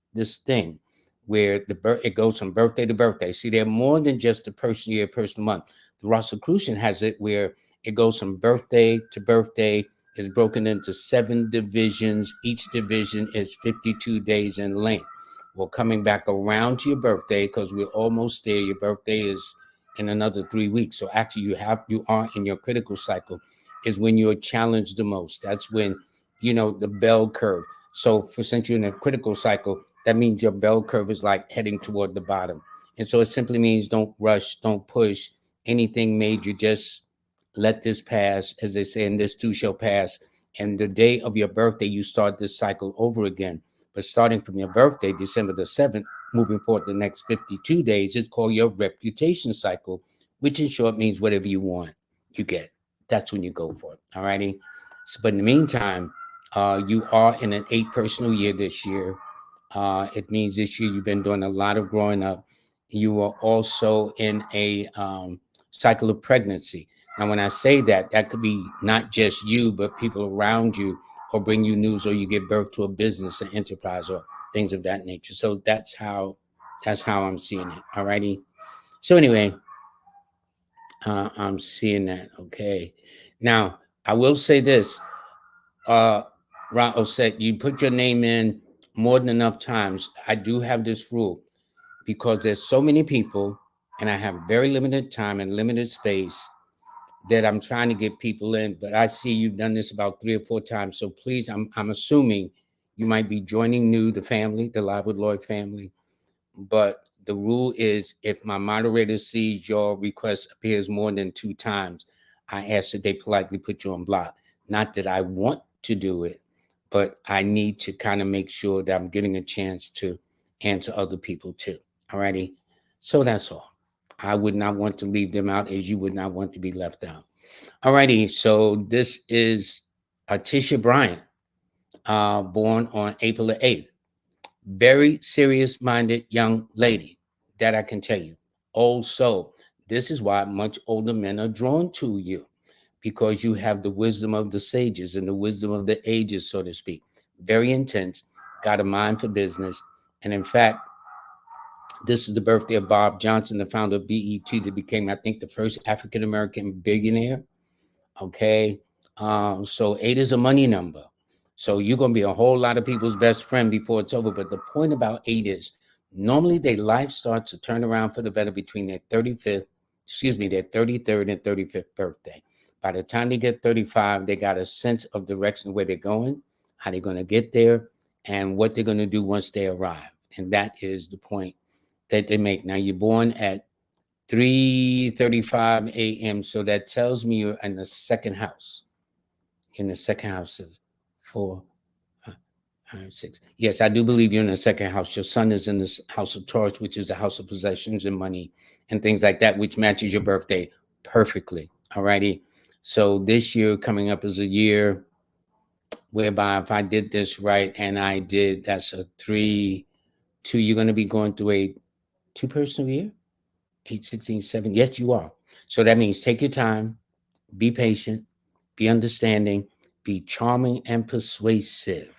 thing where it goes from birthday to birthday. See, they're more than just a personal year, personal month. The Rosicrucian has it where it goes from birthday to birthday, is broken into 7 divisions. Each division is 52 days in length. Well, coming back around to your birthday, because we're almost there. Your birthday is in another 3 weeks. So actually, you are in your critical cycle, is when you're challenged the most. That's when, the bell curve. So since you're in a critical cycle, that means your bell curve is like heading toward the bottom. And so it simply means don't rush, don't push anything major. Just let this pass, as they say, and this too shall pass. And the day of your birthday, you start this cycle over again. But starting from your birthday, December the 7th, moving forward the next 52 days, is called your reputation cycle, which in short means whatever you want, you get. That's when you go for it. All righty. So, but in the meantime, you are in an 8 personal year this year. It means this year you've been doing a lot of growing up. You are also in a cycle of pregnancy. Now, when I say that, that could be not just you, but people around you, or bring you news, or you give birth to a business, an enterprise, or things of that nature. So that's how I'm seeing it. All righty. So anyway, I'm seeing that. Okay. Now, I will say this. Ron Osset, you put your name in more than enough times. I do have this rule because there's so many people and I have very limited time and limited space that I'm trying to get people in. But I see you've done this about 3 or 4 times. So please, I'm assuming you might be joining new, the family, the Live with Lloyd family. But the rule is if my moderator sees your request appears more than 2 times, I ask that they politely put you on block. Not that I want to do it, but I need to kind of make sure that I'm getting a chance to answer other people too. All righty. So that's all. I would not want to leave them out as you would not want to be left out. All righty. So this is Tisha Bryant, born on April the 8th. Very serious minded young lady, that I can tell you. Also, this is why much older men are drawn to you, because you have the wisdom of the sages and the wisdom of the ages, so to speak. Very intense, got a mind for business. And in fact, this is the birthday of Bob Johnson, the founder of BET, that became, I think, the first African American billionaire. Okay. So 8 is a money number. So you're going to be a whole lot of people's best friend before it's over. But the point about 8 is normally their life starts to turn around for the better between their 33rd and 35th birthday. By the time they get 35, they got a sense of direction where they're going, how they're going to get there, and what they're going to do once they arrive. And that is the point that they make. Now, you're born at 3:35 a.m. So that tells me you're in the second house. In the second house is 4, 5, 6. Yes, I do believe you're in the second house. Your son is in the house of Taurus, which is the house of possessions and money and things like that, which matches your birthday perfectly. All righty. So this year coming up is a year whereby if I did this right and I did, that's a 3, 2, you're going to be going through a 2 personal year. 8, 16, 7. Yes, you are. So that means take your time, be patient, be understanding, be charming and persuasive.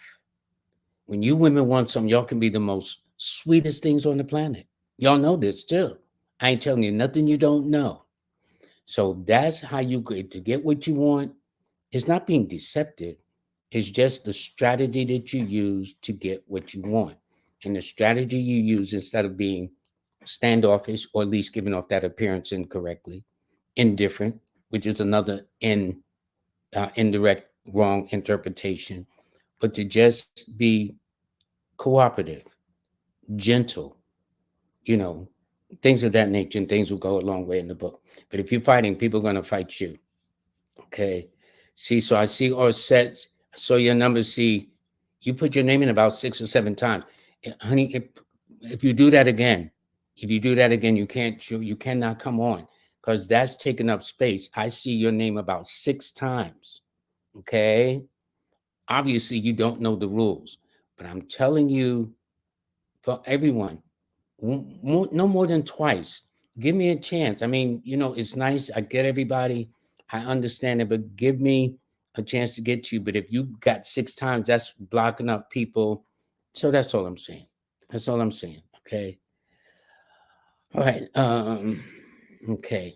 When you women want something, y'all can be the most sweetest things on the planet. Y'all know this too. I ain't telling you nothing you don't know. So that's how you get to get what you want. It's not being deceptive. It's just the strategy that you use to get what you want. And the strategy you use, instead of being standoffish or at least giving off that appearance incorrectly, indifferent, which is another indirect wrong interpretation, but to just be cooperative, gentle, you know, things of that nature, and things will go a long way in the book. But if you're fighting, people are going to fight you. Okay. See, so I see all sets. So your numbers, see, you put your name in about 6 or 7 times. Honey, if you do that again, you cannot come on, because that's taking up space. I see your name about 6 times. Okay. Obviously, you don't know the rules, but I'm telling you, for everyone, no more than twice. Give me a chance. I mean, it's nice. I get everybody. I understand it, but give me a chance to get you. But if you got 6 times, that's blocking up people. So that's all I'm saying. That's all I'm saying. Okay. All right. Okay.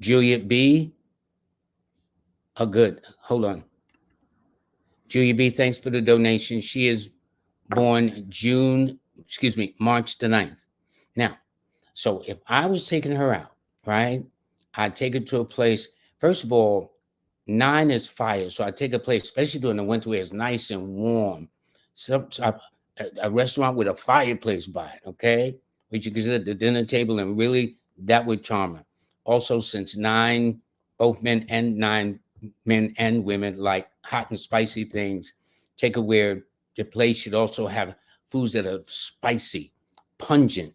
Juliet B. Oh, good. Hold on. Julia B, thanks for the donation. She is born March the 9th. Now, so if I was taking her out, right, I'd take her to a place. First of all, 9 is fire. So I take a place, especially during the winter where it's nice and warm. So a restaurant with a fireplace by it, okay? Which you can sit at the dinner table, and really that would charm her. Also, since 9, both men and women like hot and spicy things, take her where the place should also have foods that are spicy, pungent,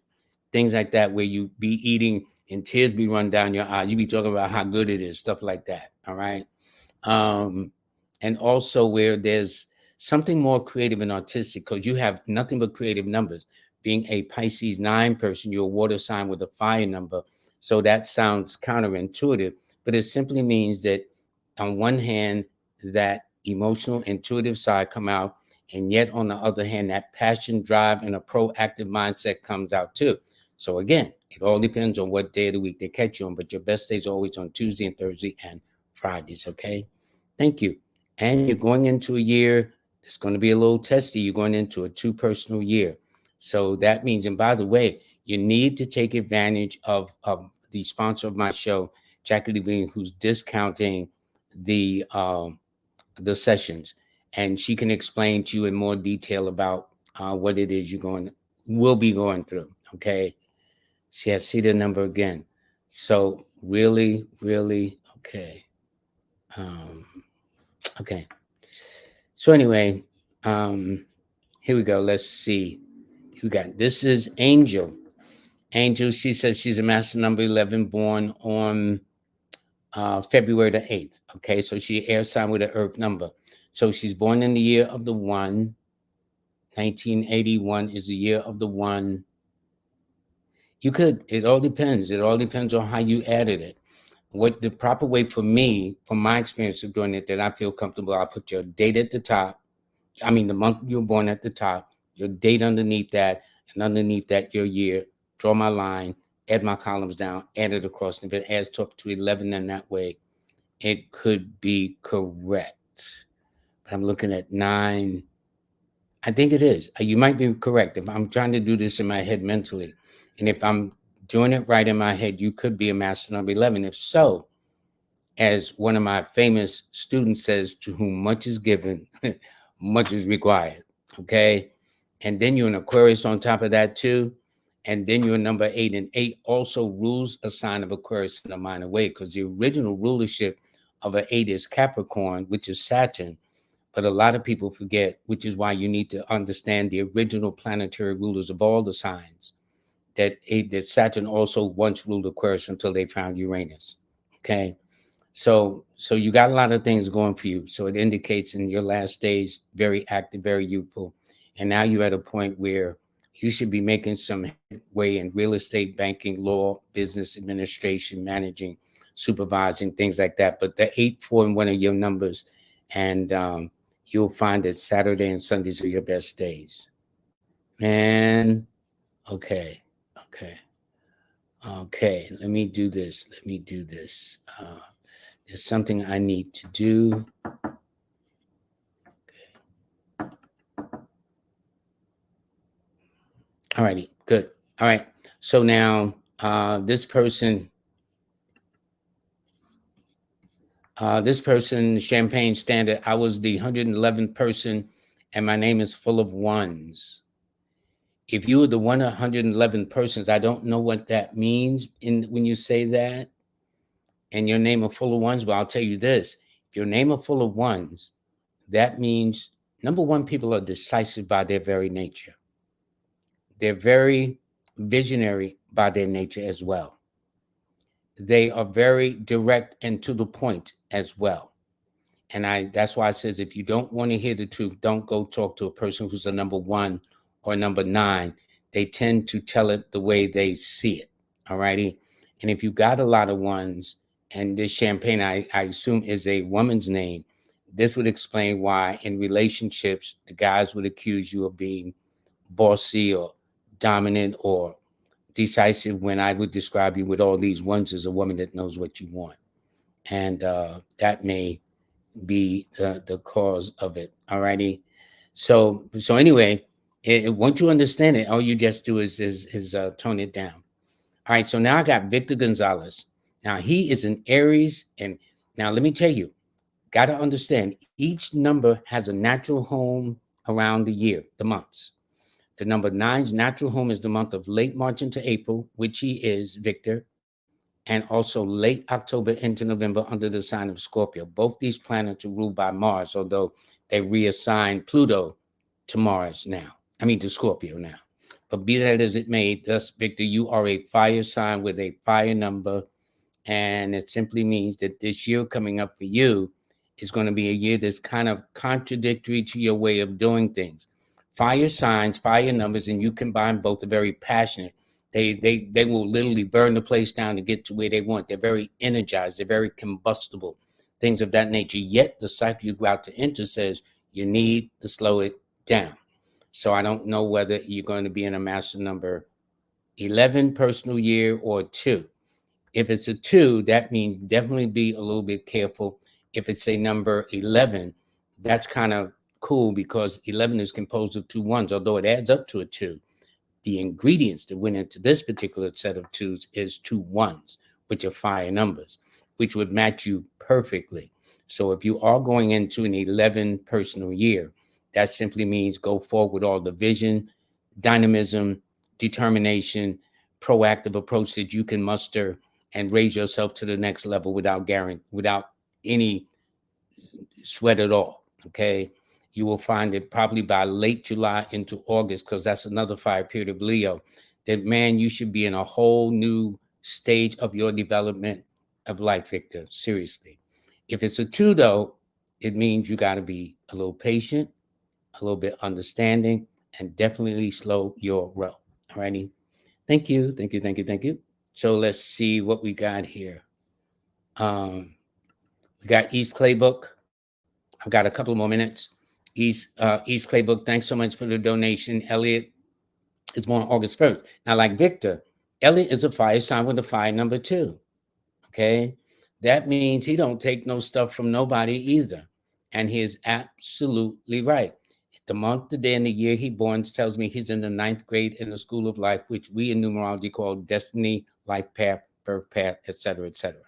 things like that, where you be eating and tears be running down your eyes. You be talking about how good it is, stuff like that. All right. And also where there's something more creative and artistic, because you have nothing but creative numbers. Being a Pisces 9 person, you're a water sign with a fire number. So that sounds counterintuitive, but it simply means that on one hand, that emotional, intuitive side come out, and yet on the other hand, that passion, drive, and a proactive mindset comes out too. So again, it all depends on what day of the week they catch you on, but your best days are always on Tuesday and Thursday and Fridays, okay? Thank you. And you're going into a year that's going to be a little testy. You're going into a 2 personal year. So that means, and by the way, you need to take advantage of the sponsor of my show, Jackie Levine, who's discounting the sessions, and she can explain to you in more detail about what it is will be going through. Okay. See, I see the number again. So really, okay. Okay. So anyway, here we go. Let's see. This is Angel. Angel, she says she's a master number 11, born on February the 8th. Okay, so she air sign with an earth number. So she's born in the year of the 1. 1981 is the year of the 1. It all depends. It all depends on how you added it. What the proper way for me, from my experience of doing it, that I feel comfortable, I put your date at the top. I mean, the month you were born at the top, your date underneath that, and underneath that, your year. Draw my line, add my columns down, add it across. And if it adds up to 11 in that way, it could be correct. But I'm looking at 9. I think it is. You might be correct. If I'm trying to do this in my head mentally, and if I'm doing it right in my head, you could be a master number 11. If so, as one of my famous students says, to whom much is given, much is required. Okay. And then you're an Aquarius on top of that too. And then you're number 8, and 8 also rules a sign of Aquarius in a minor way, because the original rulership of an 8 is Capricorn, which is Saturn. But a lot of people forget, which is why you need to understand the original planetary rulers of all the signs, that Saturn also once ruled Aquarius until they found Uranus. Okay. So you got a lot of things going for you. So it indicates in your last days, very active, very youthful. And now you're at a point where you should be making some headway in real estate, banking, law, business administration, managing, supervising, things like that. But the 8, 4, and 1 are your numbers. And you'll find that Saturday and Sundays are your best days. Man, okay. Let me do this. There's something I need to do. Okay. All righty, good. All right. So now this person, Champagne Standard, I was the 111th person, and my name is full of ones. If you were the 111 persons, I don't know what that means when you say that, and your name are full of ones, but I'll tell you this. If your name are full of ones, that means, number one, people are decisive by their very nature. They're very visionary by their nature as well. They are very direct and to the point as well. And that's why it says, if you don't want to hear the truth, don't go talk to a person who's a number 1 or number 9. They tend to tell it the way they see it. All righty. And if you got a lot of ones, and this Champagne, I assume, is a woman's name, this would explain why in relationships, the guys would accuse you of being bossy or dominant or decisive, when I would describe you with all these ones as a woman that knows what you want. And that may be the cause of it. All righty. So anyway, once you understand it, all you just do is tone it down. All right. So now I got Victor Gonzalez. Now he is an Aries. And now let me tell you, got to understand, each number has a natural home around the year, the months. The number 9's natural home is the month of late March into April, which he is, Victor, and also late October into November under the sign of Scorpio. Both these planets are ruled by Mars, although they reassigned Pluto to Mars now. I mean, to Scorpio now. But be that as it may, thus, Victor, you are a fire sign with a fire number. And it simply means that this year coming up for you is going to be a year that's kind of contradictory to your way of doing things. Fire signs, fire numbers, and you combine both are very passionate. They will literally burn the place down to get to where they want. They're very energized. They're very combustible, things of that nature. Yet the cycle you go out to enter says you need to slow it down. So I don't know whether you're going to be in a master number 11 personal year or 2. If it's a 2, that means definitely be a little bit careful. If it's a number 11, that's kind of cool because 11 is composed of 2 ones, although it adds up to a 2. The ingredients that went into this particular set of 2s is 2 ones, which are fire numbers, which would match you perfectly. So if you are going into an 11 personal year, that simply means go forward with all the vision, dynamism, determination, proactive approach that you can muster and raise yourself to the next level without any sweat at all. Okay. You will find it probably by late July into August, because that's another fire period of Leo, that man, you should be in a whole new stage of your development of life, Victor. Seriously. If it's a 2, though, it means you got to be a little patient, a little bit understanding, and definitely slow your roll. All righty. Thank you. Thank you. Thank you. Thank you. So let's see what we got here. We got East Claybook. I've got a couple more minutes. East Claybook, thanks so much for the donation. Elliot is born August 1st. Now, like Victor, Elliot is a fire sign with a fire number 2. Okay. That means he don't take no stuff from nobody either. And he is absolutely right. The month, the day, and the year he born tells me he's in the 9th grade in the School of Life, which we in numerology call destiny, life path, birth path, etc., etc.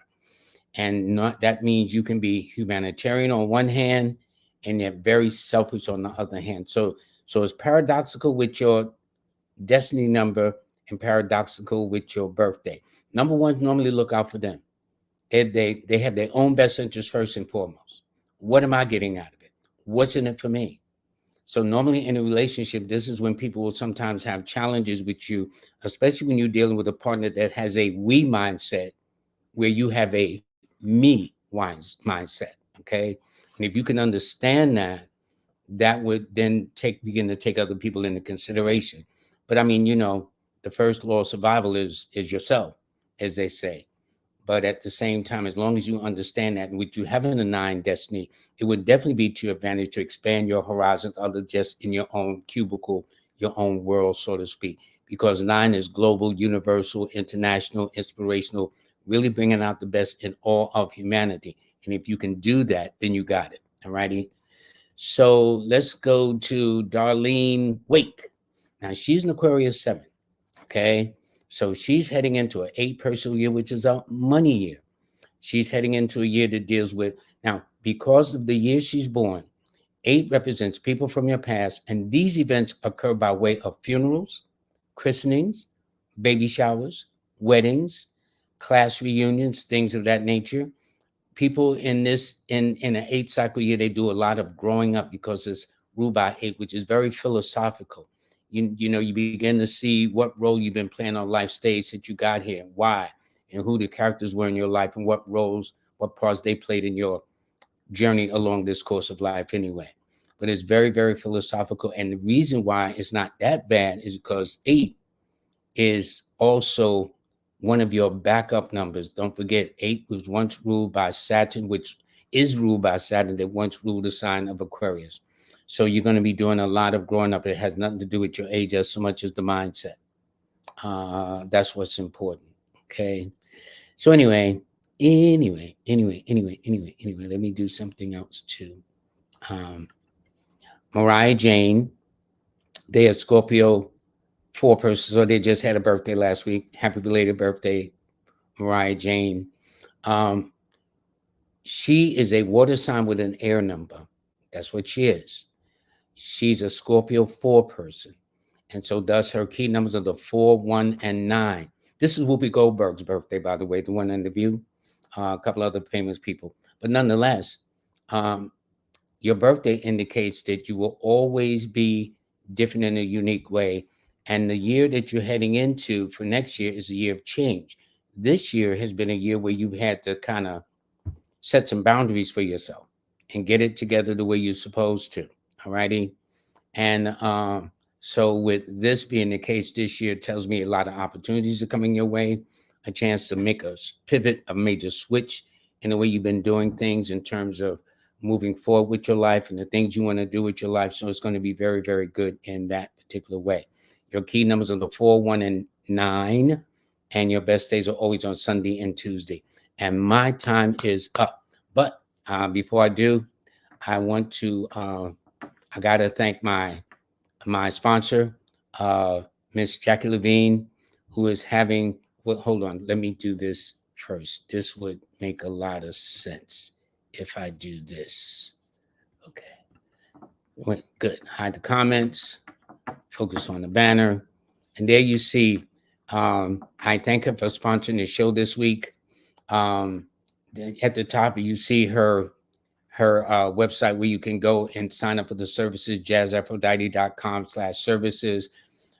And not that means you can be humanitarian on one hand and yet very selfish on the other hand. So it's paradoxical with your destiny number and paradoxical with your birthday. Number one, normally look out for them. They have their own best interest first and foremost. What am I getting out of it? What's in it for me? So normally in a relationship, this is when people will sometimes have challenges with you, especially when you're dealing with a partner that has a we mindset, where you have a me mindset. Okay. And if you can understand that, that would then begin to take other people into consideration. But I mean, the first law of survival is yourself, as they say. But at the same time, as long as you understand that, and with you having a 9 destiny, it would definitely be to your advantage to expand your horizons other just in your own cubicle, your own world, so to speak. Because 9 is global, universal, international, inspirational, really bringing out the best in all of humanity. And if you can do that, then you got it. All righty. So let's go to Darlene Wake. Now she's an Aquarius 7. Okay. So she's heading into an 8 personal year, which is a money year. She's heading into a year that deals with, now, because of the year she's born, 8 represents people from your past. And these events occur by way of funerals, christenings, baby showers, weddings, class reunions, things of that nature. People in an 8 cycle year, they do a lot of growing up because it's ruled by 8, which is very philosophical. You begin to see what role you've been playing on life stage since you got here, why, and who the characters were in your life, and what roles, what parts they played in your journey along this course of life anyway. But it's very, very philosophical. And the reason why it's not that bad is because 8 is also one of your backup numbers. Don't forget, 8 was once ruled by Saturn, which is ruled by Saturn, that once ruled the sign of Aquarius. So you're going to be doing a lot of growing up. It has nothing to do with your age as so much as the mindset. That's what's important. Okay. So anyway, let me do something else too. Mariah Jane, they are Scorpio 4 person, so they just had a birthday last week. Happy belated birthday, Mariah Jane. She is a water sign with an air number. That's what she is. She's a Scorpio 4 person. And so thus her key numbers are the 4, 1, and 9. This is Whoopi Goldberg's birthday, by the way, the one in the View. A couple other famous people. But nonetheless, your birthday indicates that you will always be different in a unique way. And the year that you're heading into for next year is a year of change. This year has been a year where you've had to kind of set some boundaries for yourself. and get it together the way you're supposed to. All righty. And so with this being the case this year, tells me a lot of opportunities are coming your way, a chance to make a pivot, a major switch in the way you've been doing things in terms of moving forward with your life and the things you want to do with your life. So it's going to be very, very good in that particular way. Your key numbers are the 4, 1, and 9. And your best days are always on Sunday and Tuesday. And my time is up. But before I do, I want to, I got to thank my sponsor, Miss Jackie Levine, who is having, well, hold on, let me do this first. This would make a lot of sense if I do this. Okay. Good. Hide the comments, focus on the banner. And there you see, I thank her for sponsoring the show this week. At the top, you see her website where you can go and sign up for the services, jazzaphrodite.com/services.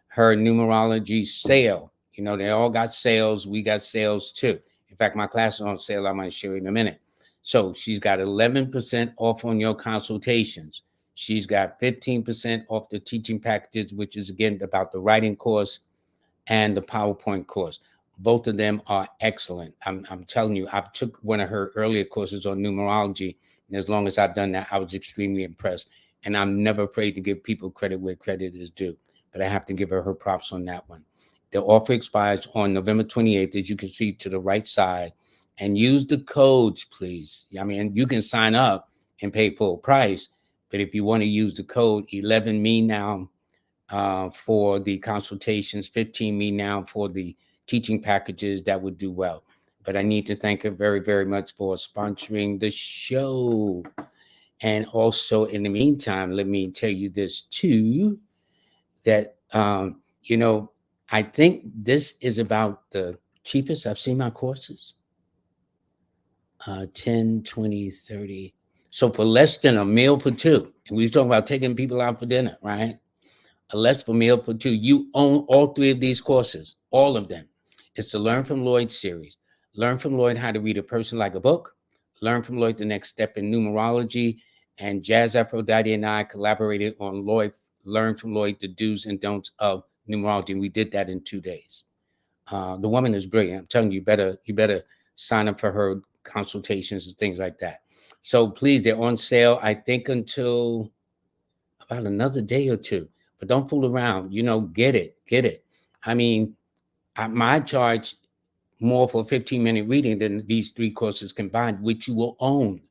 Her numerology sale, you know, they all got sales. We got sales too. In fact, my class is on sale. I might show you in a minute. So she's got 11% off on your consultations. She's got 15% off the teaching packages, which is again about the writing course and the PowerPoint course. Both of them are excellent. I'm telling you, I've took one of her earlier courses on numerology. And as long as I've done that, I was extremely impressed. And I'm never afraid to give people credit where credit is due. But I have to give her props on that one. The offer expires on November 28th, as you can see to the right side. And use the codes, please. I mean, you can sign up and pay full price. But if you want to use the code 11Me now for the consultations, 15Me now for the teaching packages, that would do well. But I need to thank her very, very much for sponsoring the show. And also, in the meantime, let me tell you this too, that, you know, I think this is about the cheapest I've seen my courses. 10, 20, 30. So for less than a meal for two, and we was talking about taking people out for dinner, right? A less for meal for two. You own all 3 of these courses, all of them. It's the Learn from Lloyd series. Learn from Lloyd how to read a person like a book. Learn from Lloyd the next step in numerology. And Jazz Aphrodite and I collaborated on Learn from Lloyd the do's and don'ts of numerology. And we did that in 2 days. The woman is brilliant. I'm telling you, you better sign up for her consultations and things like that. So please, they're on sale, I think, until about another day or two. But don't fool around. You know, get it. I mean, I charge more for a 15-minute reading than these 3 courses combined, which you will own,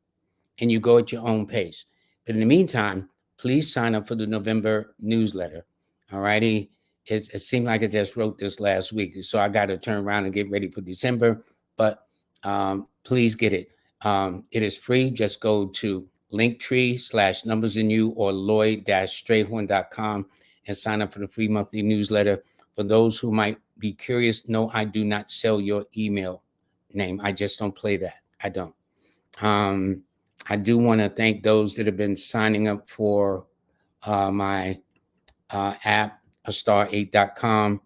and you go at your own pace. But in the meantime, please sign up for the November newsletter. All righty. It seemed like I just wrote this last week, so I got to turn around and get ready for December. But please get it. It is free. Just go to Linktree/numbersinYou or Lloyd-Strayhorn.com and sign up for the free monthly newsletter. For those who might be curious, no, I do not sell your email name. I just don't play that. I don't. I do want to thank those that have been signing up for my app, astar8.com.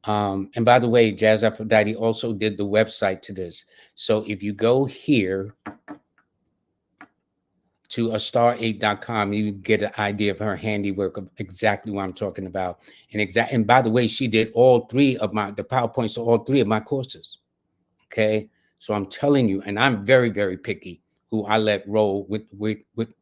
And by the way, Jazz Aphrodite also did the website to this. So if you go here to astar8.com, you get an idea of her handiwork of exactly what I'm talking about. And by the way, she did all 3 of the PowerPoints to all 3 of my courses. Okay. So I'm telling you, and I'm very, very picky who I let roll with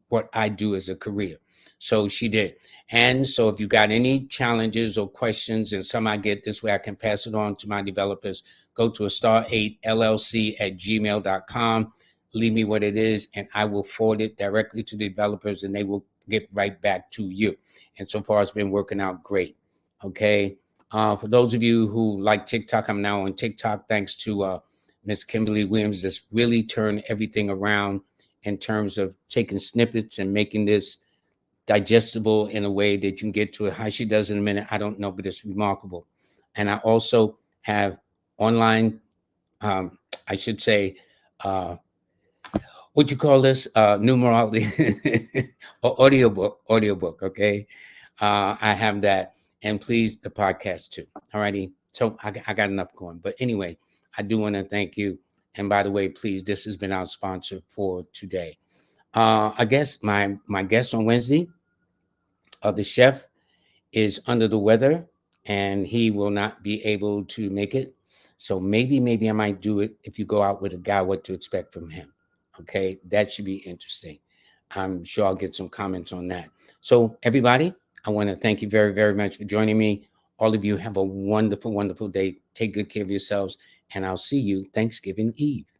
what I do as a career. So she did. And so if you got any challenges or questions and some I get this way, I can pass it on to my developers. Go to astar8llc@gmail.com. Leave me what it is, and I will forward it directly to the developers, and they will get right back to you. And so far, it's been working out great. Okay. For those of you who like TikTok, I'm now on TikTok, thanks to Miss Kimberly Williams, that's really turned everything around in terms of taking snippets and making this digestible in a way that you can get to it. How she does in a minute, I don't know, but it's remarkable. And I also have online, I should say, what you call this, numerology or audiobook. Okay. I have that, and please the podcast too. All righty. So I got enough going, but anyway, I do want to thank you. And by the way, please, this has been our sponsor for today. I guess my guest on Wednesday, the chef, is under the weather and he will not be able to make it. So maybe I might do it if you go out with a guy, what to expect from him. Okay, that should be interesting. I'm sure I'll get some comments on that. So everybody, I want to thank you very, very much for joining me. All of you have a wonderful, wonderful day. Take good care of yourselves, and I'll see you Thanksgiving Eve.